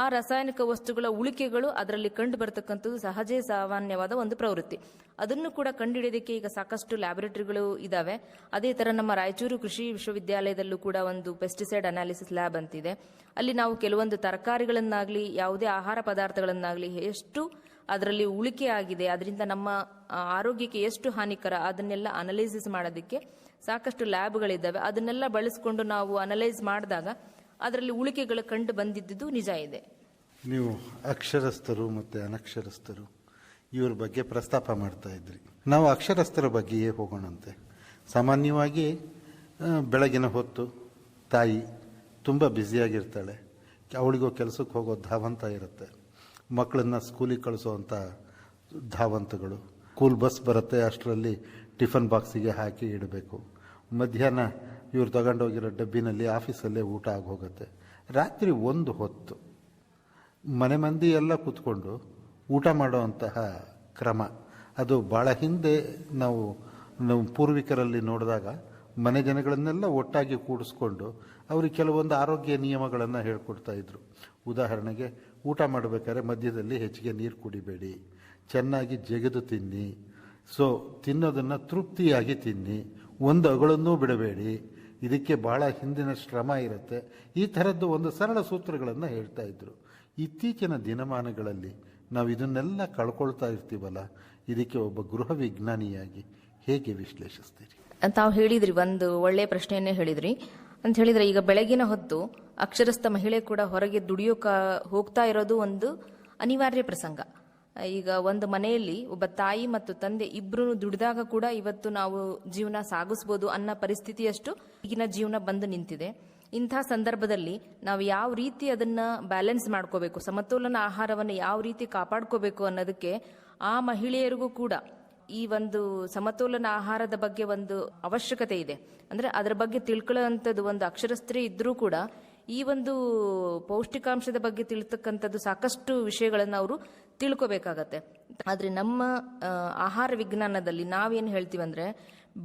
ಆ ರಾಸಾಯನಿಕ ವಸ್ತುಗಳ ಉಳಿಕೆಗಳು ಅದರಲ್ಲಿ ಕಂಡು ಬರತಕ್ಕಂಥದ್ದು ಸಹಜ ಸಾಮಾನ್ಯವಾದ ಒಂದು ಪ್ರವೃತ್ತಿ. ಅದನ್ನು ಕೂಡ ಕಂಡುಹಿಡಿಯೋದಕ್ಕೆ ಈಗ ಸಾಕಷ್ಟು ಲ್ಯಾಬೊರೇಟರಿಗಳು ಇದಾವೆ. ಅದೇ ತರ ನಮ್ಮ ರಾಯಚೂರು ಕೃಷಿ ವಿಶ್ವವಿದ್ಯಾಲಯದಲ್ಲೂ ಕೂಡ ಒಂದು ಪೆಸ್ಟಿಸೈಡ್ ಅನಾಲಿಸಿಸ್ ಲ್ಯಾಬ್ ಅಂತಿದೆ. ಅಲ್ಲಿ ನಾವು ಕೆಲವೊಂದು ತರಕಾರಿಗಳನ್ನಾಗಲಿ ಯಾವುದೇ ಆಹಾರ ಪದಾರ್ಥಗಳನ್ನಾಗಲಿ ಎಷ್ಟು ಅದರಲ್ಲಿ ಉಳಿಕೆ ಆಗಿದೆ, ಅದರಿಂದ ನಮ್ಮ ಆರೋಗ್ಯಕ್ಕೆ ಎಷ್ಟು ಹಾನಿಕರ ಅದನ್ನೆಲ್ಲ ಅನಲೈಸಿಸ್ ಮಾಡೋದಕ್ಕೆ ಸಾಕಷ್ಟು ಲ್ಯಾಬ್ಗಳಿದ್ದಾವೆ. ಅದನ್ನೆಲ್ಲ ಬಳಸಿಕೊಂಡು ನಾವು ಅನಲೈಸ್ ಮಾಡಿದಾಗ ಅದರಲ್ಲಿ ಉಳಿಕೆಗಳು ಕಂಡು ಬಂದಿದ್ದು ನಿಜ ಇದೆ. ನೀವು ಅಕ್ಷರಸ್ಥರು ಮತ್ತು ಅನಕ್ಷರಸ್ಥರು ಇವ್ರ ಬಗ್ಗೆ ಪ್ರಸ್ತಾಪ ಮಾಡ್ತಾ ಇದ್ರಿ. ನಾವು ಅಕ್ಷರಸ್ಥರ ಬಗ್ಗೆಯೇ ಹೋಗೋಣಂತೆ. ಸಾಮಾನ್ಯವಾಗಿ ಬೆಳಗಿನ ಹೊತ್ತು ತಾಯಿ ತುಂಬ ಬ್ಯುಸಿಯಾಗಿರ್ತಾಳೆ, ಅವಳಿಗೋ ಕೆಲಸಕ್ಕೆ ಹೋಗೋ ಧಾವಂತ ಇರುತ್ತೆ, ಮಕ್ಕಳನ್ನ ಸ್ಕೂಲಿಗೆ ಕಳಿಸೋವಂಥ ಧಾವಂತಗಳು, ಸ್ಕೂಲ್ ಬಸ್ ಬರುತ್ತೆ ಅಷ್ಟರಲ್ಲಿ ಟಿಫನ್ ಬಾಕ್ಸಿಗೆ ಹಾಕಿ ಇಡಬೇಕು, ಮಧ್ಯಾಹ್ನ ಇವ್ರು ತಗೊಂಡೋಗಿರೋ ಡಬ್ಬಿನಲ್ಲಿ ಆಫೀಸಲ್ಲೇ ಊಟ ಆಗೋಗುತ್ತೆ, ರಾತ್ರಿ ಒಂದು ಹೊತ್ತು ಮನೆ ಮಂದಿ ಎಲ್ಲ ಕೂತ್ಕೊಂಡು ಊಟ ಮಾಡುವಂತಹ ಕ್ರಮ ಅದು ಭಾಳ ಹಿಂದೆ ನಾವು ಪೂರ್ವಿಕರಲ್ಲಿ ನೋಡಿದಾಗ ಮನೆ ಜನಗಳನ್ನೆಲ್ಲ ಒಟ್ಟಾಗಿ ಕೂಡಿಸ್ಕೊಂಡು ಅವ್ರಿಗೆ ಕೆಲವೊಂದು ಆರೋಗ್ಯ ನಿಯಮಗಳನ್ನು ಹೇಳ್ಕೊಡ್ತಾ ಇದ್ರು. ಉದಾಹರಣೆಗೆ ಊಟ ಮಾಡಬೇಕಾದ್ರೆ ಮಧ್ಯದಲ್ಲಿ ಹೆಚ್ಚಿಗೆ ನೀರು ಕುಡಿಬೇಡಿ, ಚೆನ್ನಾಗಿ ಜಗದು ತಿನ್ನಿ, ಸೊ ತಿನ್ನೋದನ್ನು ತೃಪ್ತಿಯಾಗಿ ತಿನ್ನಿ, ಒಂದು ಅಗಳನ್ನೂ ಬಿಡಬೇಡಿ, ಇದಕ್ಕೆ ಭಾಳ ಹಿಂದಿನ ಶ್ರಮ ಇರುತ್ತೆ. ಈ ಥರದ್ದು ಒಂದು ಸರಳ ಸೂತ್ರಗಳನ್ನು ಹೇಳ್ತಾ ಇದ್ರು. ಇತ್ತೀಚಿನ ದಿನಮಾನಗಳಲ್ಲಿ ನಾವು ಇದನ್ನೆಲ್ಲ ಕಳ್ಕೊಳ್ತಾ ಇರ್ತೀವಲ್ಲ, ಇದಕ್ಕೆ ಒಬ್ಬ ಗೃಹ ವಿಜ್ಞಾನಿಯಾಗಿ ಹೇಗೆ ವಿಶ್ಲೇಷಿಸ್ತೀರಿ? ತಾವು ಹೇಳಿದ್ರಿ, ಒಂದು ಒಳ್ಳೆಯ ಪ್ರಶ್ನೆಯನ್ನೇ ಹೇಳಿದ್ರಿ. ಅಂತ ಹೇಳಿದ್ರೆ ಈಗ ಬೆಳಗಿನ ಹೊತ್ತು ಅಕ್ಷರಸ್ಥ ಮಹಿಳೆ ಕೂಡ ಹೊರಗೆ ದುಡಿಯೋಕೆ ಹೋಗ್ತಾ ಇರೋದು ಒಂದು ಅನಿವಾರ್ಯ ಪ್ರಸಂಗ. ಈಗ ಒಂದು ಮನೆಯಲ್ಲಿ ಒಬ್ಬ ತಾಯಿ ಮತ್ತು ತಂದೆ ಇಬ್ರು ದುಡಿದಾಗ ಕೂಡ ಇವತ್ತು ನಾವು ಜೀವನ ಸಾಗಿಸ್ಬೋದು ಅನ್ನೋ ಪರಿಸ್ಥಿತಿಯಷ್ಟು ಈಗಿನ ಜೀವನ ಬಂದು ನಿಂತಿದೆ. ಇಂಥ ಸಂದರ್ಭದಲ್ಲಿ ನಾವು ಯಾವ ರೀತಿ ಅದನ್ನ ಬ್ಯಾಲೆನ್ಸ್ ಮಾಡ್ಕೋಬೇಕು, ಸಮತೋಲನ ಆಹಾರವನ್ನು ಯಾವ ರೀತಿ ಕಾಪಾಡ್ಕೋಬೇಕು ಅನ್ನೋದಕ್ಕೆ ಆ ಮಹಿಳೆಯರಿಗೂ ಕೂಡ ಈ ಒಂದು ಸಮತೋಲನ ಆಹಾರದ ಬಗ್ಗೆ ಒಂದು ಅವಶ್ಯಕತೆ ಇದೆ. ಅಂದ್ರೆ ಅದರ ಬಗ್ಗೆ ತಿಳ್ಕೊಳ್ಳೋಂಥದ್ದು ಒಂದು ಅಕ್ಷರಸ್ಥರೇ ಇದ್ರೂ ಕೂಡ ಈ ಒಂದು ಪೌಷ್ಟಿಕಾಂಶದ ಬಗ್ಗೆ ತಿಳ್ತಕ್ಕಂಥದ್ದು ಸಾಕಷ್ಟು ವಿಷಯಗಳನ್ನು ಅವರು ತಿಳ್ಕೊಬೇಕಾಗತ್ತೆ. ಆದರೆ ನಮ್ಮ ಆಹಾರ ವಿಜ್ಞಾನದಲ್ಲಿ ನಾವೇನು ಹೇಳ್ತೀವಂದ್ರೆ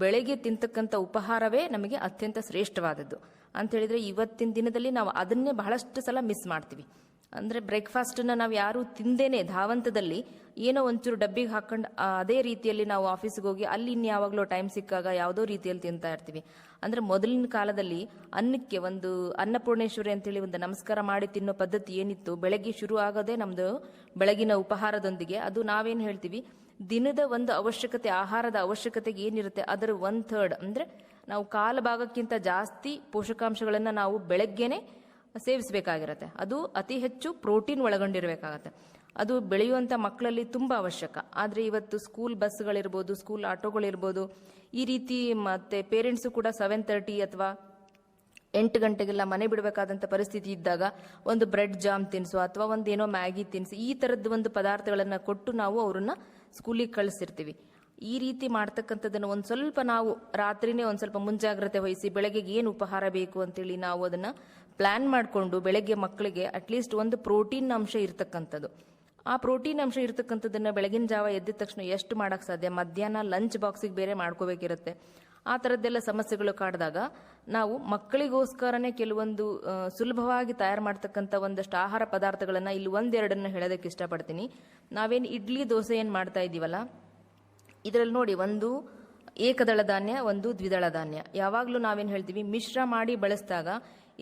ಬೆಳಗ್ಗೆ ತಿಂತಕ್ಕಂಥ ಉಪಹಾರವೇ ನಮಗೆ ಅತ್ಯಂತ ಶ್ರೇಷ್ಠವಾದದ್ದು ಅಂತ ಹೇಳಿದ್ರೆ ಇವತ್ತಿನ ದಿನದಲ್ಲಿ ನಾವು ಅದನ್ನೇ ಬಹಳಷ್ಟು ಸಲ ಮಿಸ್ ಮಾಡ್ತೀವಿ. ಅಂದರೆ ಬ್ರೇಕ್ಫಾಸ್ಟನ್ನು ನಾವು ಯಾರು ತಿಂದೇನೆ ಧಾವಂತದಲ್ಲಿ ಏನೋ ಒಂಚೂರು ಡಬ್ಬಿಗೆ ಹಾಕೊಂಡು ಅದೇ ರೀತಿಯಲ್ಲಿ ನಾವು ಆಫೀಸ್ಗೆ ಹೋಗಿ ಅಲ್ಲಿ ಇನ್ಯಾವಾಗಲೂ ಟೈಮ್ ಸಿಕ್ಕಾಗ ಯಾವುದೋ ರೀತಿಯಲ್ಲಿ ತಿಂತಾ ಇರ್ತೀವಿ. ಅಂದರೆ ಮೊದಲಿನ ಕಾಲದಲ್ಲಿ ಅನ್ನಕ್ಕೆ ಒಂದು ಅನ್ನಪೂರ್ಣೇಶ್ವರಿ ಅಂತೇಳಿ ಒಂದು ನಮಸ್ಕಾರ ಮಾಡಿ ತಿನ್ನೋ ಪದ್ಧತಿ ಏನಿತ್ತು, ಬೆಳಗ್ಗೆ ಶುರು ಆಗೋದೇ ನಮ್ಮದು ಬೆಳಗಿನ ಉಪಹಾರದೊಂದಿಗೆ. ಅದು ನಾವೇನು ಹೇಳ್ತೀವಿ, ದಿನದ ಒಂದು ಅವಶ್ಯಕತೆ, ಆಹಾರದ ಅವಶ್ಯಕತೆಗೆ ಏನಿರುತ್ತೆ ಅದರ 1/3 ಅಂದರೆ ನಾವು ಕಾಲು ಭಾಗಕ್ಕಿಂತ ಜಾಸ್ತಿ ಪೋಷಕಾಂಶಗಳನ್ನು ನಾವು ಬೆಳಗ್ಗೆನೆ ಸೇವಿಸಬೇಕಾಗಿರುತ್ತೆ. ಅದು ಅತಿ ಹೆಚ್ಚು ಪ್ರೋಟೀನ್ ಒಳಗೊಂಡಿರಬೇಕಾಗತ್ತೆ. ಅದು ಬೆಳೆಯುವಂಥ ಮಕ್ಕಳಲ್ಲಿ ತುಂಬ ಅವಶ್ಯಕ. ಆದರೆ ಇವತ್ತು ಸ್ಕೂಲ್ ಬಸ್ಗಳಿರ್ಬೋದು, ಸ್ಕೂಲ್ ಆಟೋಗಳಿರ್ಬೋದು, ಈ ರೀತಿ ಮತ್ತೆ ಪೇರೆಂಟ್ಸು ಕೂಡ 7:30 ಅಥವಾ 8 ಗಂಟೆಗೆಲ್ಲ ಮನೆ ಬಿಡಬೇಕಾದಂಥ ಪರಿಸ್ಥಿತಿ ಇದ್ದಾಗ ಒಂದು ಬ್ರೆಡ್ ಜಾಮ್ ತಿನ್ನಿಸು ಅಥವಾ ಒಂದೇನೋ ಮ್ಯಾಗಿ ತಿನ್ನಿಸಿ ಈ ಥರದ್ದು ಒಂದು ಪದಾರ್ಥಗಳನ್ನು ಕೊಟ್ಟು ನಾವು ಅವ್ರನ್ನ ಸ್ಕೂಲಿಗೆ ಕಳಿಸಿರ್ತೀವಿ. ಈ ರೀತಿ ಮಾಡ್ತಕ್ಕಂಥದ್ದನ್ನು ಒಂದು ಸ್ವಲ್ಪ ನಾವು ರಾತ್ರಿನೇ ಒಂದು ಸ್ವಲ್ಪ ಮುಂಜಾಗ್ರತೆ ವಹಿಸಿ ಬೆಳಗ್ಗೆಗೆ ಏನು ಉಪಹಾರ ಬೇಕು ಅಂತೇಳಿ ನಾವು ಅದನ್ನು ಪ್ಲ್ಯಾನ್ ಮಾಡಿಕೊಂಡು ಬೆಳಗ್ಗೆ ಮಕ್ಕಳಿಗೆ ಅಟ್ಲೀಸ್ಟ್ ಒಂದು ಪ್ರೋಟೀನ್ ಅಂಶ ಇರ್ತಕ್ಕಂಥದ್ದು, ಆ ಪ್ರೋಟೀನ್ ಅಂಶ ಇರ್ತಕ್ಕಂಥದ್ದನ್ನು ಬೆಳಗಿನ ಜಾವ ಎದ್ದ ತಕ್ಷಣ ಎಷ್ಟು ಮಾಡೋಕ್ಕೆ ಸಾಧ್ಯ, ಮಧ್ಯಾಹ್ನ ಲಂಚ್ ಬಾಕ್ಸಿಗೆ ಬೇರೆ ಮಾಡ್ಕೋಬೇಕಿರುತ್ತೆ. ಆ ಥರದ್ದೆಲ್ಲ ಸಮಸ್ಯೆಗಳು ಕಾಡಿದಾಗ ನಾವು ಮಕ್ಕಳಿಗೋಸ್ಕರನೇ ಕೆಲವೊಂದು ಸುಲಭವಾಗಿ ತಯಾರು ಮಾಡ್ತಕ್ಕಂಥ ಒಂದಷ್ಟು ಆಹಾರ ಪದಾರ್ಥಗಳನ್ನು ಇಲ್ಲಿ 1-2 ಹೇಳೋದಕ್ಕೆ ಇಷ್ಟಪಡ್ತೀನಿ. ನಾವೇನು ಇಡ್ಲಿ ದೋಸೆ ಏನು ಮಾಡ್ತಾ ಇದ್ದೀವಲ್ಲ, ಇದರಲ್ಲಿ ನೋಡಿ, ಒಂದು ಏಕದಳ ಧಾನ್ಯ, ಒಂದು ದ್ವಿದಳ ಧಾನ್ಯ. ಯಾವಾಗಲೂ ನಾವೇನು ಹೇಳ್ತೀವಿ, ಮಿಶ್ರ ಮಾಡಿ ಬಳಸಿದಾಗ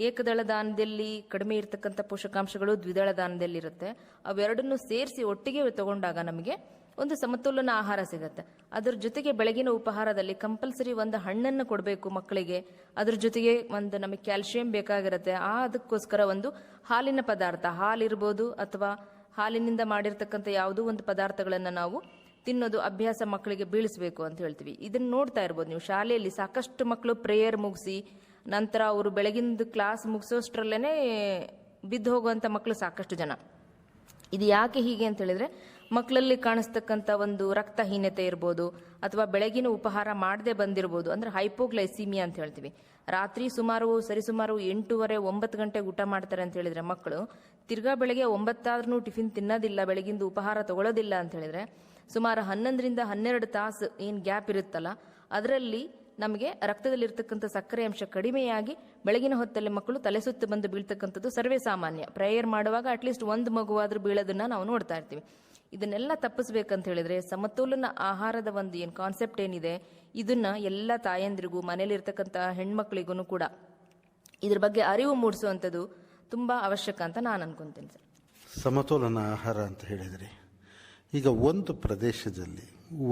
ಏಕದಳ ಧಾನ್ಯದಲ್ಲಿ ಕಡಿಮೆ ಇರತಕ್ಕಂಥ ಪೋಷಕಾಂಶಗಳು ದ್ವಿದಳ ಧಾನ್ಯದಲ್ಲಿ ಇರುತ್ತೆ. ಅವೆರಡನ್ನು ಸೇರಿಸಿ ಒಟ್ಟಿಗೆ ತಗೊಂಡಾಗ ನಮಗೆ ಒಂದು ಸಮತೋಲನ ಆಹಾರ ಸಿಗುತ್ತೆ. ಅದ್ರ ಜೊತೆಗೆ ಬೆಳಗಿನ ಉಪಹಾರದಲ್ಲಿ ಕಂಪಲ್ಸರಿ ಒಂದು ಹಣ್ಣನ್ನು ಕೊಡಬೇಕು ಮಕ್ಕಳಿಗೆ. ಅದ್ರ ಜೊತೆಗೆ ಒಂದು ನಮಗೆ ಕ್ಯಾಲ್ಸಿಯಂ ಬೇಕಾಗಿರುತ್ತೆ. ಅದಕ್ಕೋಸ್ಕರ ಒಂದು ಹಾಲಿನ ಪದಾರ್ಥ, ಹಾಲಿರ್ಬೋದು ಅಥವಾ ಹಾಲಿನಿಂದ ಮಾಡಿರ್ತಕ್ಕಂಥ ಯಾವುದೋ ಒಂದು ಪದಾರ್ಥಗಳನ್ನು ನಾವು ತಿನ್ನೋದು ಅಭ್ಯಾಸ ಮಕ್ಕಳಿಗೆ ಬೀಳಿಸಬೇಕು ಅಂತ ಹೇಳ್ತೀವಿ. ಇದನ್ನು ನೋಡ್ತಾ ಇರ್ಬೋದು ನೀವು, ಶಾಲೆಯಲ್ಲಿ ಸಾಕಷ್ಟು ಮಕ್ಕಳು ಪ್ರೇಯರ್ ಮುಗಿಸಿ ನಂತರ ಅವರು ಬೆಳಗಿಂದು ಕ್ಲಾಸ್ ಮುಗಿಸೋಷ್ಟ್ರಲ್ಲೇ ಬಿದ್ದು ಹೋಗುವಂಥ ಮಕ್ಕಳು ಸಾಕಷ್ಟು ಜನ. ಇದು ಯಾಕೆ ಹೀಗೆ ಅಂತ ಹೇಳಿದ್ರೆ, ಮಕ್ಕಳಲ್ಲಿ ಕಾಣಿಸ್ತಕ್ಕಂಥ ಒಂದು ರಕ್ತಹೀನತೆ ಇರ್ಬೋದು ಅಥವಾ ಬೆಳಗಿನ ಉಪಹಾರ ಮಾಡದೆ ಬಂದಿರ್ಬೋದು, ಅಂದರೆ ಹೈಪೋಗ್ಲೈಸಿಮಿಯಾ ಅಂತ ಹೇಳ್ತೀವಿ. ರಾತ್ರಿ ಸರಿಸುಮಾರು 8:30-9 ಗಂಟೆಗೆ ಊಟ ಮಾಡ್ತಾರೆ ಅಂತ ಹೇಳಿದ್ರೆ ಮಕ್ಕಳು, ತಿರ್ಗಾ ಬೆಳಗ್ಗೆ 9 ಆದ್ರೂ ಟಿಫಿನ್ ತಿನ್ನೋದಿಲ್ಲ, ಬೆಳಗಿಂದು ಉಪಹಾರ ತಗೊಳ್ಳೋದಿಲ್ಲ ಅಂತ ಹೇಳಿದ್ರೆ ಸುಮಾರು 11-12 ತಾಸು ಏನು ಗ್ಯಾಪ್ ಇರುತ್ತಲ್ಲ, ಅದರಲ್ಲಿ ನಮಗೆ ರಕ್ತದಲ್ಲಿರ್ತಕ್ಕಂಥ ಸಕ್ಕರೆ ಅಂಶ ಕಡಿಮೆಯಾಗಿ ಬೆಳಗಿನ ಹೊತ್ತಲ್ಲಿ ಮಕ್ಕಳು ತಲೆ ಸುತ್ತು ಬಂದು ಬೀಳ್ತಕ್ಕಂಥದ್ದು ಸರ್ವೇ ಸಾಮಾನ್ಯ. ಪ್ರೇಯರ್ ಮಾಡುವಾಗ ಅಟ್ಲೀಸ್ಟ್ ಒಂದು ಮಗುವಾದ್ರೂ ಬೀಳೋದನ್ನ ನಾವು ನೋಡ್ತಾ ಇರ್ತೀವಿ. ಇದನ್ನೆಲ್ಲ ತಪ್ಪಿಸ್ಬೇಕಂತ ಹೇಳಿದ್ರೆ ಸಮತೋಲನ ಆಹಾರದ ಒಂದು ಏನು ಕಾನ್ಸೆಪ್ಟ್ ಏನಿದೆ, ಇದನ್ನ ಎಲ್ಲ ತಾಯಂದಿರಿಗೂ ಮನೇಲಿರ್ತಕ್ಕಂಥ ಹೆಣ್ಮಕ್ಳಿಗೂ ಕೂಡ ಇದ್ರ ಬಗ್ಗೆ ಅರಿವು ಮೂಡಿಸುವಂಥದ್ದು ತುಂಬಾ ಅವಶ್ಯಕ ಅಂತ ನಾನು ಅನ್ಕೊಂತೀನಿ ಸರ್. ಸಮತೋಲನ ಆಹಾರ ಅಂತ ಹೇಳಿದ್ರಿ. ಈಗ ಒಂದು ಪ್ರದೇಶದಲ್ಲಿ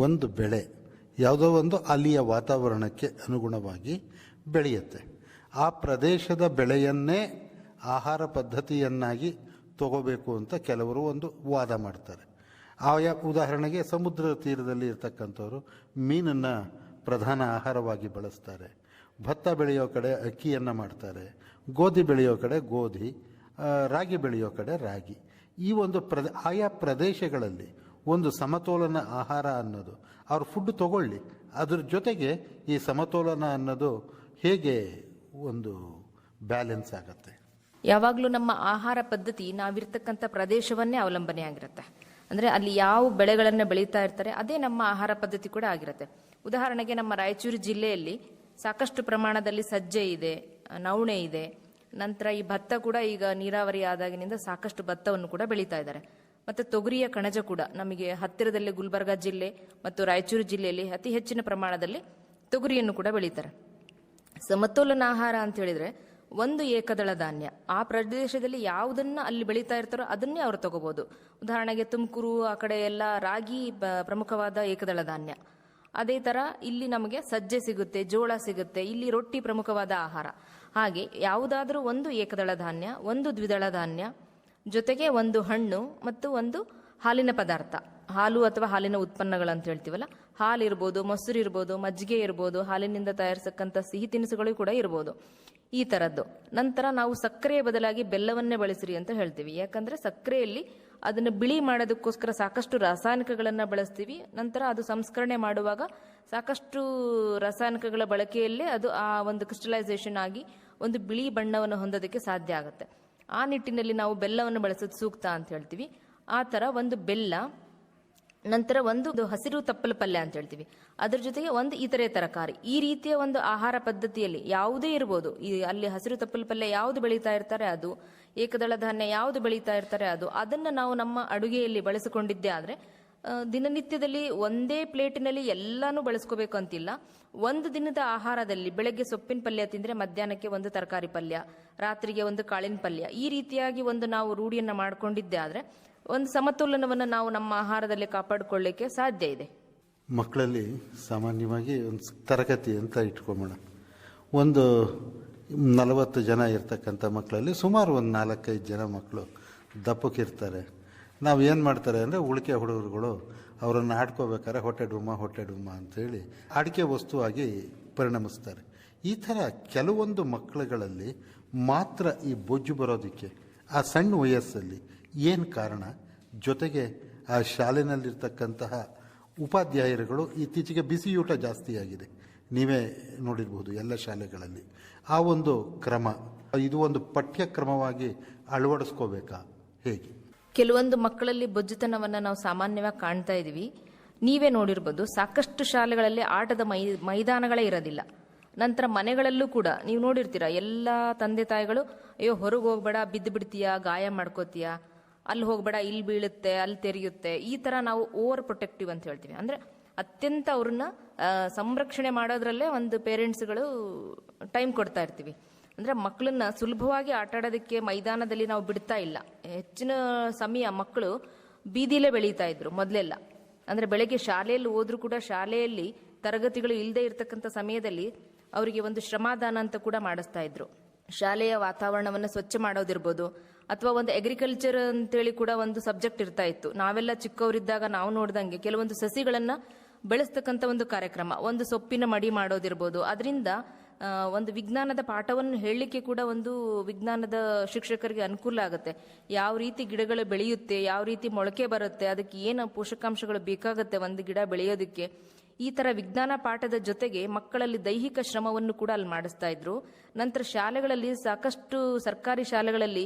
ಒಂದು ಬೆಳೆ ಯಾವುದೋ ಒಂದು ಅಲ್ಲಿಯ ವಾತಾವರಣಕ್ಕೆ ಅನುಗುಣವಾಗಿ ಬೆಳೆಯುತ್ತೆ. ಆ ಪ್ರದೇಶದ ಬೆಳೆಯನ್ನೇ ಆಹಾರ ಪದ್ಧತಿಯನ್ನಾಗಿ ತಗೋಬೇಕು ಅಂತ ಕೆಲವರು ಒಂದು ವಾದ ಮಾಡ್ತಾರೆ. ಆಯಾ ಉದಾಹರಣೆಗೆ ಸಮುದ್ರ ತೀರದಲ್ಲಿ ಇರ್ತಕ್ಕಂಥವ್ರು ಮೀನನ್ನು ಪ್ರಧಾನ ಆಹಾರವಾಗಿ ಬಳಸ್ತಾರೆ. ಭತ್ತ ಬೆಳೆಯೋ ಕಡೆ ಅಕ್ಕಿಯನ್ನು ಮಾಡ್ತಾರೆ, ಗೋಧಿ ಬೆಳೆಯೋ ಕಡೆ ಗೋಧಿ, ರಾಗಿ ಬೆಳೆಯೋ ಕಡೆ ರಾಗಿ. ಈ ಒಂದು ಆಯಾ ಪ್ರದೇಶಗಳಲ್ಲಿ ಒಂದು ಸಮತೋಲನ ಆಹಾರ ಅನ್ನೋದು ಅವ್ರ ಫುಡ್ ತಗೊಳ್ಳಿ, ಅದ್ರ ಜೊತೆಗೆ ಈ ಸಮತೋಲನ ಅನ್ನೋದು ಹೇಗೆ ಒಂದು ಬ್ಯಾಲೆನ್ಸ್ ಆಗುತ್ತೆ? ಯಾವಾಗಲೂ ನಮ್ಮ ಆಹಾರ ಪದ್ಧತಿ ನಾವಿರ್ತಕ್ಕಂಥ ಪ್ರದೇಶವನ್ನೇ ಅವಲಂಬನೆ ಆಗಿರುತ್ತೆ. ಅಂದರೆ ಅಲ್ಲಿ ಯಾವ ಬೆಳೆಗಳನ್ನು ಬೆಳೀತಾ ಇರ್ತಾರೆ ಅದೇ ನಮ್ಮ ಆಹಾರ ಪದ್ಧತಿ ಕೂಡ ಆಗಿರುತ್ತೆ. ಉದಾಹರಣೆಗೆ ನಮ್ಮ ರಾಯಚೂರು ಜಿಲ್ಲೆಯಲ್ಲಿ ಸಾಕಷ್ಟು ಪ್ರಮಾಣದಲ್ಲಿ ಸಜ್ಜೆ ಇದೆ, ನವಣೆ ಇದೆ, ನಂತರ ಈ ಭತ್ತ ಕೂಡ ಈಗ ನೀರಾವರಿ ಆದಾಗಿನಿಂದ ಸಾಕಷ್ಟು ಭತ್ತವನ್ನು ಕೂಡ ಬೆಳೀತಾ ಇದ್ದಾರೆ. ಮತ್ತು ತೊಗರಿಯ ಕಣಜ ಕೂಡ ನಮಗೆ ಹತ್ತಿರದಲ್ಲಿ ಗುಲ್ಬರ್ಗಾ ಜಿಲ್ಲೆ ಮತ್ತು ರಾಯಚೂರು ಜಿಲ್ಲೆಯಲ್ಲಿ ಅತಿ ಹೆಚ್ಚಿನ ಪ್ರಮಾಣದಲ್ಲಿ ತೊಗರಿಯನ್ನು ಕೂಡ ಬೆಳೀತಾರೆ. ಸಮತೋಲನ ಆಹಾರ ಅಂತ ಹೇಳಿದ್ರೆ ಒಂದು ಏಕದಳ ಧಾನ್ಯ, ಆ ಪ್ರದೇಶದಲ್ಲಿ ಯಾವುದನ್ನ ಅಲ್ಲಿ ಬೆಳೀತಾ ಇರ್ತಾರೋ ಅದನ್ನೇ ಅವರು ತಗೋಬಹುದು. ಉದಾಹರಣೆಗೆ ತುಮಕೂರು ಆ ಕಡೆ ಎಲ್ಲ ರಾಗಿ ಪ್ರಮುಖವಾದ ಏಕದಳ ಧಾನ್ಯ. ಅದೇ ತರ ಇಲ್ಲಿ ನಮಗೆ ಸಜ್ಜೆ ಸಿಗುತ್ತೆ, ಜೋಳ ಸಿಗುತ್ತೆ, ಇಲ್ಲಿ ರೊಟ್ಟಿ ಪ್ರಮುಖವಾದ ಆಹಾರ. ಹಾಗೆ ಯಾವುದಾದ್ರೂ ಒಂದು ಏಕದಳ ಧಾನ್ಯ, ಒಂದು ದ್ವಿದಳ ಧಾನ್ಯ, ಜೊತೆಗೆ ಒಂದು ಹಣ್ಣು ಮತ್ತು ಒಂದು ಹಾಲಿನ ಪದಾರ್ಥ, ಹಾಲು ಅಥವಾ ಹಾಲಿನ ಉತ್ಪನ್ನಗಳಂತ ಹೇಳ್ತೀವಲ್ಲ, ಹಾಲು ಇರ್ಬೋದು, ಮೊಸರು ಇರ್ಬೋದು, ಮಜ್ಜಿಗೆ ಇರ್ಬೋದು, ಹಾಲಿನಿಂದ ತಯಾರಿಸಕ್ಕಂಥ ಸಿಹಿ ತಿನಿಸುಗಳು ಕೂಡ ಇರ್ಬೋದು, ಈ ಥರದ್ದು. ನಂತರ ನಾವು ಸಕ್ಕರೆಯ ಬದಲಾಗಿ ಬೆಲ್ಲವನ್ನೇ ಬಳಸಿರಿ ಅಂತ ಹೇಳ್ತೀವಿ. ಯಾಕಂದ್ರೆ ಸಕ್ಕರೆಯಲ್ಲಿ ಅದನ್ನು ಬಿಳಿ ಮಾಡೋದಕ್ಕೋಸ್ಕರ ಸಾಕಷ್ಟು ರಾಸಾಯನಿಕಗಳನ್ನು ಬಳಸ್ತೀವಿ. ನಂತರ ಅದು ಸಂಸ್ಕರಣೆ ಮಾಡುವಾಗ ಸಾಕಷ್ಟು ರಾಸಾಯನಿಕಗಳ ಬಳಕೆಯಲ್ಲೇ ಅದು ಆ ಒಂದು ಕ್ರಿಸ್ಟಲೈಸೇಷನ್ ಆಗಿ ಒಂದು ಬಿಳಿ ಬಣ್ಣವನ್ನು ಹೊಂದೋದಕ್ಕೆ ಸಾಧ್ಯ ಆಗುತ್ತೆ. ಆ ನಿಟ್ಟಿನಲ್ಲಿ ನಾವು ಬೆಲ್ಲವನ್ನು ಬಳಸೋದು ಸೂಕ್ತ ಅಂತ ಹೇಳ್ತೀವಿ. ಆ ಥರ ಒಂದು ಬೆಲ್ಲ, ನಂತರ ಒಂದು ಹಸಿರು ತಪ್ಪಲು ಪಲ್ಯ ಅಂತ ಹೇಳ್ತೀವಿ, ಅದ್ರ ಜೊತೆಗೆ ಒಂದು ಇತರೆ ತರಕಾರಿ. ಈ ರೀತಿಯ ಒಂದು ಆಹಾರ ಪದ್ಧತಿಯಲ್ಲಿ ಯಾವುದೇ ಇರ್ಬೋದು, ಅಲ್ಲಿ ಹಸಿರು ತಪ್ಪಲು ಪಲ್ಯ ಯಾವುದು ಬೆಳೀತಾ ಇರ್ತಾರೆ ಅದು, ಏಕದಳ ಧಾನ್ಯ ಯಾವುದು ಬೆಳೀತಾ ಇರ್ತಾರೆ ಅದು, ಅದನ್ನು ನಾವು ನಮ್ಮ ಅಡುಗೆಯಲ್ಲಿ ಬಳಸಿಕೊಂಡಿದ್ದೇ ಆದರೆ ದಿನನಿತ್ಯದಲ್ಲಿ ಒಂದೇ ಪ್ಲೇಟಿನಲ್ಲಿ ಎಲ್ಲಾನು ಬಳಸ್ಕೋಬೇಕು ಅಂತಿಲ್ಲ. ಒಂದು ದಿನದ ಆಹಾರದಲ್ಲಿ ಬೆಳಗ್ಗೆ ಸೊಪ್ಪಿನ ಪಲ್ಯ ತಿಂದರೆ ಮಧ್ಯಾಹ್ನಕ್ಕೆ ಒಂದು ತರಕಾರಿ ಪಲ್ಯ, ರಾತ್ರಿಗೆ ಒಂದು ಕಾಳಿನ ಪಲ್ಯ, ಈ ರೀತಿಯಾಗಿ ಒಂದು ನಾವು ರೂಢಿಯನ್ನು ಮಾಡಿಕೊಂಡಿದ್ದೇ ಆದರೆ ಒಂದು ಸಮತೋಲನವನ್ನು ನಾವು ನಮ್ಮ ಆಹಾರದಲ್ಲಿ ಕಾಪಾಡಿಕೊಳ್ಳಿಕ್ಕೆ ಸಾಧ್ಯ ಇದೆ. ಮಕ್ಕಳಲ್ಲಿ ಸಾಮಾನ್ಯವಾಗಿ ಒಂದು ತರಗತಿ ಅಂತ ಇಟ್ಕೊಂಬೋಣ, ಒಂದು 40 ಜನ ಇರ್ತಕ್ಕಂಥ ಮಕ್ಕಳಲ್ಲಿ ಸುಮಾರು ಒಂದು 4-5 ಜನ ಮಕ್ಕಳು ದಪ್ಪಕ್ಕಿರ್ತಾರೆ. ನಾವು ಏನು ಮಾಡ್ತಾರೆ ಅಂದರೆ ಉಳಿಕೆ ಹುಡುಗರುಗಳು ಅವರನ್ನು ಆಡ್ಕೋಬೇಕಾದ್ರೆ ಹೊಟ್ಟೆ ಡುಮ್ಮ ಅಂತೇಳಿ ಆಡಿಕೆ ವಸ್ತುವಾಗಿ ಪರಿಣಮಿಸ್ತಾರೆ. ಈ ಥರ ಕೆಲವೊಂದು ಮಕ್ಕಳುಗಳಲ್ಲಿ ಮಾತ್ರ ಈ ಬೊಜ್ಜು ಬರೋದಕ್ಕೆ ಆ ಸಣ್ಣ ವಯಸ್ಸಲ್ಲಿ ಏನು ಕಾರಣ? ಜೊತೆಗೆ ಆ ಶಾಲೆಯಲ್ಲಿರ್ತಕ್ಕಂತಹ ಉಪಾಧ್ಯಾಯರುಗಳು ಇತ್ತೀಚೆಗೆ ಬಿಸಿಯೂಟ ಜಾಸ್ತಿ ಆಗಿದೆ, ನೀವೇ ನೋಡಿರ್ಬೋದು ಎಲ್ಲ ಶಾಲೆಗಳಲ್ಲಿ. ಆ ಒಂದು ಕ್ರಮ, ಇದು ಒಂದು ಪಠ್ಯಕ್ರಮವಾಗಿ ಅಳವಡಿಸ್ಕೋಬೇಕಾ, ಹೇಗೆ? ಕೆಲವೊಂದು ಮಕ್ಕಳಲ್ಲಿ ಬೊಜ್ಜುತನವನ್ನು ನಾವು ಸಾಮಾನ್ಯವಾಗಿ ಕಾಣ್ತಾ ಇದ್ದೀವಿ. ನೀವೇ ನೋಡಿರ್ಬೋದು, ಸಾಕಷ್ಟು ಶಾಲೆಗಳಲ್ಲಿ ಆಟದ ಮೈದಾನಗಳೇ ಇರೋದಿಲ್ಲ. ನಂತರ ಮನೆಗಳಲ್ಲೂ ಕೂಡ ನೀವು ನೋಡಿರ್ತೀರ, ಎಲ್ಲ ತಂದೆ ತಾಯಿಗಳು ಅಯ್ಯೋ ಹೊರಗೆ ಹೋಗ್ಬೇಡ, ಬಿದ್ದು ಬಿಡ್ತೀಯಾ, ಗಾಯ ಮಾಡ್ಕೋತೀಯಾ, ಅಲ್ಲಿ ಹೋಗ್ಬೇಡ, ಇಲ್ಲಿ ಬೀಳುತ್ತೆ, ಅಲ್ಲಿ ತೆರೆಯುತ್ತೆ, ಈ ಥರ ನಾವು ಓವರ್ ಪ್ರೊಟೆಕ್ಟಿವ್ ಅಂತ ಹೇಳ್ತೀವಿ. ಅಂದರೆ ಅತ್ಯಂತ ಅವ್ರನ್ನ ಸಂರಕ್ಷಣೆ ಮಾಡೋದ್ರಲ್ಲೇ ಒಂದು ಪೇರೆಂಟ್ಸ್ಗಳು ಟೈಮ್ ಕೊಡ್ತಾ ಇರ್ತೀವಿ. ಅಂದರೆ ಮಕ್ಕಳನ್ನ ಸುಲಭವಾಗಿ ಆಟ ಆಡೋದಕ್ಕೆ ಮೈದಾನದಲ್ಲಿ ನಾವು ಬಿಡ್ತಾ ಇಲ್ಲ. ಹೆಚ್ಚಿನ ಸಮಯ ಮಕ್ಕಳು ಬೀದಿಲೇ ಬೆಳೀತಾ ಇದ್ರು ಮೊದಲೆಲ್ಲ. ಅಂದರೆ ಬೆಳಗ್ಗೆ ಶಾಲೆಯಲ್ಲಿ ಹೋದ್ರೂ ಕೂಡ ಶಾಲೆಯಲ್ಲಿ ತರಗತಿಗಳು ಇಲ್ಲದೆ ಇರತಕ್ಕಂಥ ಸಮಯದಲ್ಲಿ ಅವರಿಗೆ ಒಂದು ಶ್ರಮದಾನ ಅಂತ ಕೂಡ ಮಾಡಿಸ್ತಾ ಇದ್ರು. ಶಾಲೆಯ ವಾತಾವರಣವನ್ನು ಸ್ವಚ್ಛ ಮಾಡೋದಿರ್ಬೋದು, ಅಥವಾ ಒಂದು ಅಗ್ರಿಕಲ್ಚರ್ ಅಂತೇಳಿ ಕೂಡ ಒಂದು ಸಬ್ಜೆಕ್ಟ್ ಇರ್ತಾ ಇತ್ತು. ನಾವೆಲ್ಲ ಚಿಕ್ಕವರಿದ್ದಾಗ ನಾವು ನೋಡ್ದಂಗೆ ಕೆಲವೊಂದು ಸಸಿಗಳನ್ನು ಬೆಳೆಸ್ತಕ್ಕಂಥ ಒಂದು ಕಾರ್ಯಕ್ರಮ, ಒಂದು ಸೊಪ್ಪಿನ ಮಡಿ ಮಾಡೋದಿರ್ಬೋದು. ಅದರಿಂದ ಒಂದು ವಿಜ್ಞಾನದ ಪಾಠವನ್ನು ಹೇಳಲಿಕ್ಕೆ ಕೂಡ ಒಂದು ವಿಜ್ಞಾನದ ಶಿಕ್ಷಕರಿಗೆ ಅನುಕೂಲ ಆಗುತ್ತೆ. ಯಾವ ರೀತಿ ಗಿಡಗಳು ಬೆಳೆಯುತ್ತೆ, ಯಾವ ರೀತಿ ಮೊಳಕೆ ಬರುತ್ತೆ, ಅದಕ್ಕೆ ಏನು ಪೋಷಕಾಂಶಗಳು ಬೇಕಾಗುತ್ತೆ ಒಂದು ಗಿಡ ಬೆಳೆಯೋದಕ್ಕೆ, ಈ ಥರ ವಿಜ್ಞಾನ ಪಾಠದ ಜೊತೆಗೆ ಮಕ್ಕಳಲ್ಲಿ ದೈಹಿಕ ಶ್ರಮವನ್ನು ಕೂಡ ಅಲ್ಲಿ ಮಾಡಿಸ್ತಾ ಇದ್ರು. ನಂತರ ಶಾಲೆಗಳಲ್ಲಿ ಸಾಕಷ್ಟು ಸರ್ಕಾರಿ ಶಾಲೆಗಳಲ್ಲಿ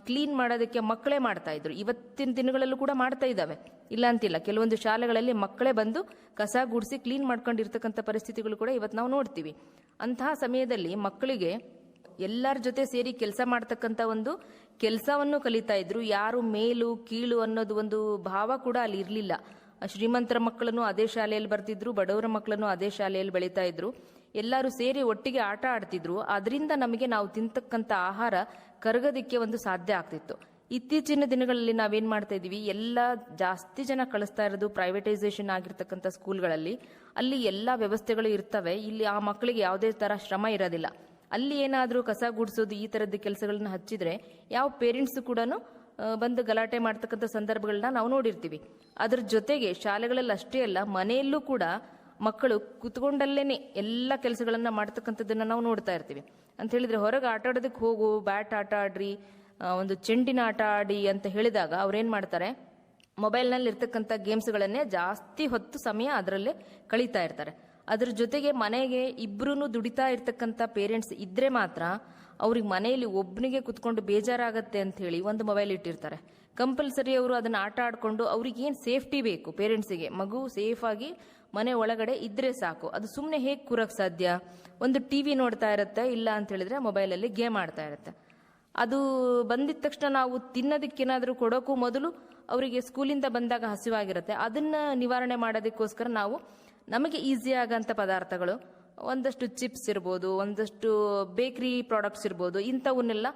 ಕ್ಲೀನ್ ಮಾಡೋದಕ್ಕೆ ಮಕ್ಕಳೇ ಮಾಡ್ತಾ ಇದ್ರು. ಇವತ್ತಿನ ದಿನಗಳಲ್ಲೂ ಕೂಡ ಮಾಡ್ತಾ ಇದ್ದಾವೆ, ಇಲ್ಲ ಅಂತಿಲ್ಲ. ಕೆಲವೊಂದು ಶಾಲೆಗಳಲ್ಲಿ ಮಕ್ಕಳೇ ಬಂದು ಕಸ ಗುಡಿಸಿ ಕ್ಲೀನ್ ಮಾಡ್ಕೊಂಡಿರ್ತಕ್ಕಂಥ ಪರಿಸ್ಥಿತಿಗಳು ಕೂಡ ಇವತ್ತು ನಾವು ನೋಡ್ತೀವಿ. ಅಂತಹ ಸಮಯದಲ್ಲಿ ಮಕ್ಕಳಿಗೆ ಎಲ್ಲರ ಜೊತೆ ಸೇರಿ ಕೆಲಸ ಮಾಡ್ತಕ್ಕಂಥ ಒಂದು ಕೆಲಸವನ್ನು ಕಲಿತಾ ಇದ್ರು. ಯಾರು ಮೇಲು ಕೀಳು ಅನ್ನೋದು ಒಂದು ಭಾವ ಕೂಡ ಅಲ್ಲಿ ಇರಲಿಲ್ಲ. ಶ್ರೀಮಂತರ ಮಕ್ಕಳನ್ನು ಅದೇ ಶಾಲೆಯಲ್ಲಿ ಬರ್ತಿದ್ರು, ಬಡವರ ಮಕ್ಕಳನ್ನು ಅದೇ ಶಾಲೆಯಲ್ಲಿ ಬೆಳೀತಾ ಇದ್ರು. ಎಲ್ಲರೂ ಸೇರಿ ಒಟ್ಟಿಗೆ ಆಟ ಆಡ್ತಿದ್ರು. ಅದರಿಂದ ನಮಗೆ ನಾವು ತಿಂತಕ್ಕಂಥ ಆಹಾರ ಕರಗೋದಕ್ಕೆ ಒಂದು ಸಾಧ್ಯ ಆಗ್ತಿತ್ತು. ಇತ್ತೀಚಿನ ದಿನಗಳಲ್ಲಿ ನಾವೇನ್ ಮಾಡ್ತಾ ಇದೀವಿ, ಎಲ್ಲ ಜಾಸ್ತಿ ಜನ ಕಳಿಸ್ತಾ ಇರೋದು ಪ್ರೈವೇಟೈಸೇಷನ್ ಆಗಿರ್ತಕ್ಕಂಥ ಸ್ಕೂಲ್ಗಳಲ್ಲಿ. ಅಲ್ಲಿ ಎಲ್ಲ ವ್ಯವಸ್ಥೆಗಳು ಇರ್ತವೆ. ಇಲ್ಲಿ ಆ ಮಕ್ಕಳಿಗೆ ಯಾವುದೇ ತರ ಶ್ರಮ ಇರೋದಿಲ್ಲ. ಅಲ್ಲಿ ಏನಾದರೂ ಕಸ ಗುಡಿಸೋದು ಈ ತರದ ಕೆಲಸಗಳನ್ನ ಹಚ್ಚಿದ್ರೆ ಯಾವ ಪೇರೆಂಟ್ಸ್ ಕೂಡ ಬಂದು ಗಲಾಟೆ ಮಾಡ್ತಕ್ಕಂಥ ಸಂದರ್ಭಗಳನ್ನ ನಾವು ನೋಡಿರ್ತೀವಿ. ಅದ್ರ ಜೊತೆಗೆ ಶಾಲೆಗಳಲ್ಲಿ ಅಷ್ಟೇ ಅಲ್ಲ, ಮನೆಯಲ್ಲೂ ಕೂಡ ಮಕ್ಕಳು ಕುತ್ಕೊಂಡಲ್ಲೇನೆ ಎಲ್ಲ ಕೆಲಸಗಳನ್ನ ಮಾಡ್ತಕ್ಕಂಥದ್ದನ್ನ ನಾವು ನೋಡ್ತಾ ಇರ್ತೀವಿ. ಅಂತ ಹೇಳಿದ್ರೆ ಹೊರಗೆ ಆಟ ಆಡೋದಕ್ಕೆ ಹೋಗು, ಬ್ಯಾಟ್ ಆಟ ಆಡ್ರಿ, ಒಂದು ಚೆಂಡಿನ ಆಟ ಆಡಿ ಅಂತ ಹೇಳಿದಾಗ ಅವ್ರೇನ್ ಮಾಡ್ತಾರೆ, ಮೊಬೈಲ್ನಲ್ಲಿ ಇರ್ತಕ್ಕಂಥ ಗೇಮ್ಸ್ಗಳನ್ನೇ ಜಾಸ್ತಿ ಹೊತ್ತು ಸಮಯ ಅದರಲ್ಲೇ ಕಳೀತಾ ಇರ್ತಾರೆ. ಅದ್ರ ಜೊತೆಗೆ ಮನೆಗೆ ಇಬ್ರು ದುಡಿತಾ ಇರ್ತಕ್ಕಂಥ ಪೇರೆಂಟ್ಸ್ ಇದ್ರೆ ಮಾತ್ರ ಅವ್ರಿಗೆ ಮನೆಯಲ್ಲಿ ಒಬ್ಬನಿಗೆ ಕುತ್ಕೊಂಡು ಬೇಜಾರಾಗತ್ತೆ ಅಂತ ಹೇಳಿ ಒಂದು ಮೊಬೈಲ್ ಇಟ್ಟಿರ್ತಾರೆ. ಕಂಪಲ್ಸರಿ ಅವರು ಅದನ್ನ ಆಟ ಆಡ್ಕೊಂಡು ಅವ್ರಿಗೆ ಏನ್ ಸೇಫ್ಟಿ ಬೇಕು ಪೇರೆಂಟ್ಸಿಗೆ, ಮಗು ಸೇಫ್ ಆಗಿ ಮನೆ ಒಳಗಡೆ ಇದ್ರೆ ಸಾಕು. ಅದು ಸುಮ್ಮನೆ ಹೇಗೆ ಕೂರಕ್ ಸಾಧ್ಯ? ಒಂದು ಟಿವಿ ನೋಡ್ತಾ ಇರುತ್ತೆ, ಇಲ್ಲ ಅಂತ ಹೇಳಿದ್ರೆ ಮೊಬೈಲಲ್ಲಿ ಗೇಮ್ ಆಡ್ತಾ ಇರುತ್ತೆ. ಅದು ಬಂದಿದ ತಕ್ಷಣ ನಾವು ತಿನ್ನೋದಕ್ಕೇನಾದ್ರೂ ಕೊಡೋಕ್ಕೂ ಮೊದಲು ಅವರಿಗೆ ಸ್ಕೂಲಿಂದ ಬಂದಾಗ ಹಸಿವಾಗಿರುತ್ತೆ. ಅದನ್ನ ನಿವಾರಣೆ ಮಾಡೋದಕ್ಕೋಸ್ಕರ ನಾವು ನಮಗೆ ಈಸಿ ಆಗಂತ ಪದಾರ್ಥಗಳು, ಒಂದಷ್ಟು ಚಿಪ್ಸ್ ಇರ್ಬೋದು, ಒಂದಷ್ಟು ಬೇಕರಿ ಪ್ರಾಡಕ್ಟ್ಸ್ ಇರ್ಬೋದು, ಇಂಥವನ್ನೆಲ್ಲ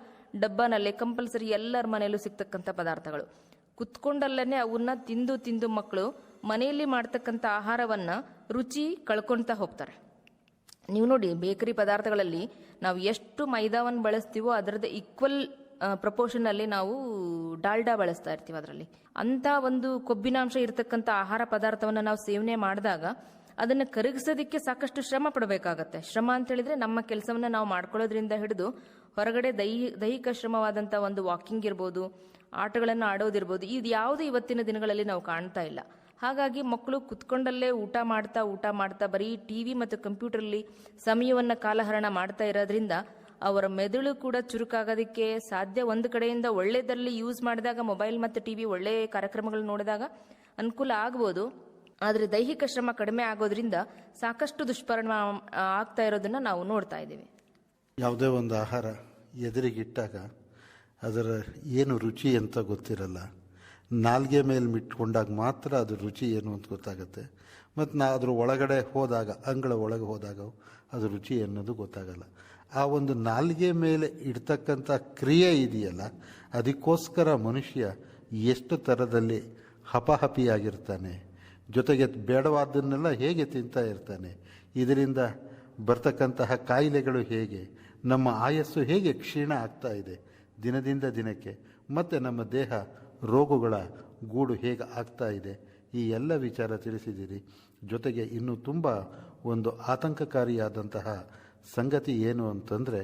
ಡಬ್ಬನಲ್ಲಿ ಕಂಪಲ್ಸರಿ ಎಲ್ಲರ ಮನೆಯಲ್ಲೂ ಸಿಗ್ತಕ್ಕಂಥ ಪದಾರ್ಥಗಳು. ಕುತ್ಕೊಂಡಲ್ಲೇ ಅವನ್ನ ತಿಂದು ತಿಂದು ಮಕ್ಕಳು ಮನೆಯಲ್ಲಿ ಮಾಡ್ತಕ್ಕಂಥ ಆಹಾರವನ್ನ ರುಚಿ ಕಳ್ಕೊಳ್ತಾ ಹೋಗ್ತಾರೆ. ನೀವು ನೋಡಿ, ಬೇಕರಿ ಪದಾರ್ಥಗಳಲ್ಲಿ ನಾವು ಎಷ್ಟು ಮೈದಾವನ್ನು ಬಳಸ್ತೀವೋ ಅದರದ್ದು ಈಕ್ವಲ್ ಪ್ರಪೋರ್ಷನ್ ಅಲ್ಲಿ ನಾವು ಡಾಲ್ಡಾ ಬಳಸ್ತಾ ಇರ್ತೀವಿ. ಅದರಲ್ಲಿ ಅಂತ ಒಂದು ಕೊಬ್ಬಿನಾಂಶ ಇರತಕ್ಕಂಥ ಆಹಾರ ಪದಾರ್ಥವನ್ನು ನಾವು ಸೇವನೆ ಮಾಡಿದಾಗ ಅದನ್ನ ಕರಗಿಸೋದಕ್ಕೆ ಸಾಕಷ್ಟು ಶ್ರಮ ಪಡಬೇಕಾಗತ್ತೆ. ಶ್ರಮ ಅಂತ ಹೇಳಿದ್ರೆ ನಮ್ಮ ಕೆಲಸವನ್ನ ನಾವು ಮಾಡ್ಕೊಳ್ಳೋದ್ರಿಂದ ಹಿಡಿದು ಹೊರಗಡೆ ದೈಹಿಕ ಶ್ರಮವಾದಂಥ ಒಂದು ವಾಕಿಂಗ್ ಇರ್ಬೋದು, ಆಟಗಳನ್ನು ಆಡೋದಿರ್ಬೋದು, ಇದು ಯಾವುದು ಇವತ್ತಿನ ದಿನಗಳಲ್ಲಿ ನಾವು ಕಾಣ್ತಾ ಇಲ್ಲ. ಹಾಗಾಗಿ ಮಕ್ಕಳು ಕುತ್ಕೊಂಡಲ್ಲೇ ಊಟ ಮಾಡ್ತಾ ಬರೀ ಟಿವಿ ಮತ್ತು ಕಂಪ್ಯೂಟರ್ಲಿ ಸಮಯವನ್ನ ಕಾಲಹರಣ ಮಾಡ್ತಾ ಇರೋದ್ರಿಂದ ಅವರ ಮೆದುಳು ಕೂಡ ಚುರುಕಾಗೋದಕ್ಕೆ ಸಾಧ್ಯ. ಒಂದು ಕಡೆಯಿಂದ ಒಳ್ಳೆಯದರಲ್ಲಿ ಯೂಸ್ ಮಾಡಿದಾಗ ಮೊಬೈಲ್ ಮತ್ತು ಟಿವಿ ಒಳ್ಳೆ ಕಾರ್ಯಕ್ರಮಗಳು ನೋಡಿದಾಗ ಅನುಕೂಲ ಆಗ್ಬೋದು. ಆದರೆ ದೈಹಿಕ ಶ್ರಮ ಕಡಿಮೆ ಆಗೋದ್ರಿಂದ ಸಾಕಷ್ಟು ದುಷ್ಪರಿಣಾಮ ಆಗ್ತಾ ಇರೋದನ್ನ ನಾವು ನೋಡ್ತಾ ಇದ್ದೀವಿ. ಯಾವುದೇ ಒಂದು ಆಹಾರ ಎದುರಿಗಿಟ್ಟಾಗ ಅದರ ಏನು ರುಚಿ ಅಂತ ಗೊತ್ತಿರಲ್ಲ. ನಾಲ್ಗೆ ಮೇಲೆ ಮಿಟ್ಕೊಂಡಾಗ ಮಾತ್ರ ಅದ್ರ ರುಚಿ ಏನು ಅಂತ ಗೊತ್ತಾಗುತ್ತೆ. ಮತ್ತು ಅದ್ರ ಒಳಗಡೆ ಹೋದಾಗ, ಅಂಗಳ ಒಳಗೆ ಹೋದಾಗ ಅದು ರುಚಿ ಅನ್ನೋದು ಗೊತ್ತಾಗಲ್ಲ. ಆ ಒಂದು ನಾಲ್ಗೆ ಮೇಲೆ ಇಡ್ತಕ್ಕಂಥ ಕ್ರಿಯೆ ಇದೆಯಲ್ಲ, ಅದಕ್ಕೋಸ್ಕರ ಮನುಷ್ಯ ಎಷ್ಟು ಥರದಲ್ಲಿ ಹಪಹಪಿಯಾಗಿರ್ತಾನೆ, ಜೊತೆಗೆ ಬೇಡವಾದ್ದನ್ನೆಲ್ಲ ಹೇಗೆ ತಿಂತಾ ಇರ್ತಾನೆ, ಇದರಿಂದ ಬರ್ತಕ್ಕಂತಹ ಕಾಯಿಲೆಗಳು ಹೇಗೆ, ನಮ್ಮ ಆಯಸ್ಸು ಹೇಗೆ ಕ್ಷೀಣ ಆಗ್ತಾ ಇದೆ ದಿನದಿಂದ ದಿನಕ್ಕೆ, ಮತ್ತು ನಮ್ಮ ದೇಹ ರೋಗಗಳ ಗೂಡು ಹೇಗೆ ಆಗ್ತಾ ಇದೆ, ಈ ಎಲ್ಲ ವಿಚಾರ ತಿಳಿಸಿದ್ದೀರಿ. ಜೊತೆಗೆ ಇನ್ನೂ ತುಂಬ ಒಂದು ಆತಂಕಕಾರಿಯಾದಂತಹ ಸಂಗತಿ ಏನು ಅಂತಂದರೆ,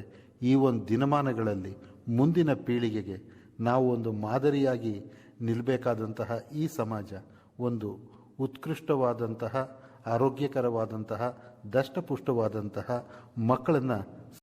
ಈ ಒಂದು ದಿನಮಾನಗಳಲ್ಲಿ ಮುಂದಿನ ಪೀಳಿಗೆಗೆ ನಾವು ಒಂದು ಮಾದರಿಯಾಗಿ ನಿಲ್ಲಬೇಕಾದಂತಹ ಈ ಸಮಾಜ ಒಂದು ಉತ್ಕೃಷ್ಟವಾದಂತಹ, ಆರೋಗ್ಯಕರವಾದಂತಹ, ದಷ್ಟಪುಷ್ಟವಾದಂತಹ ಮಕ್ಕಳನ್ನು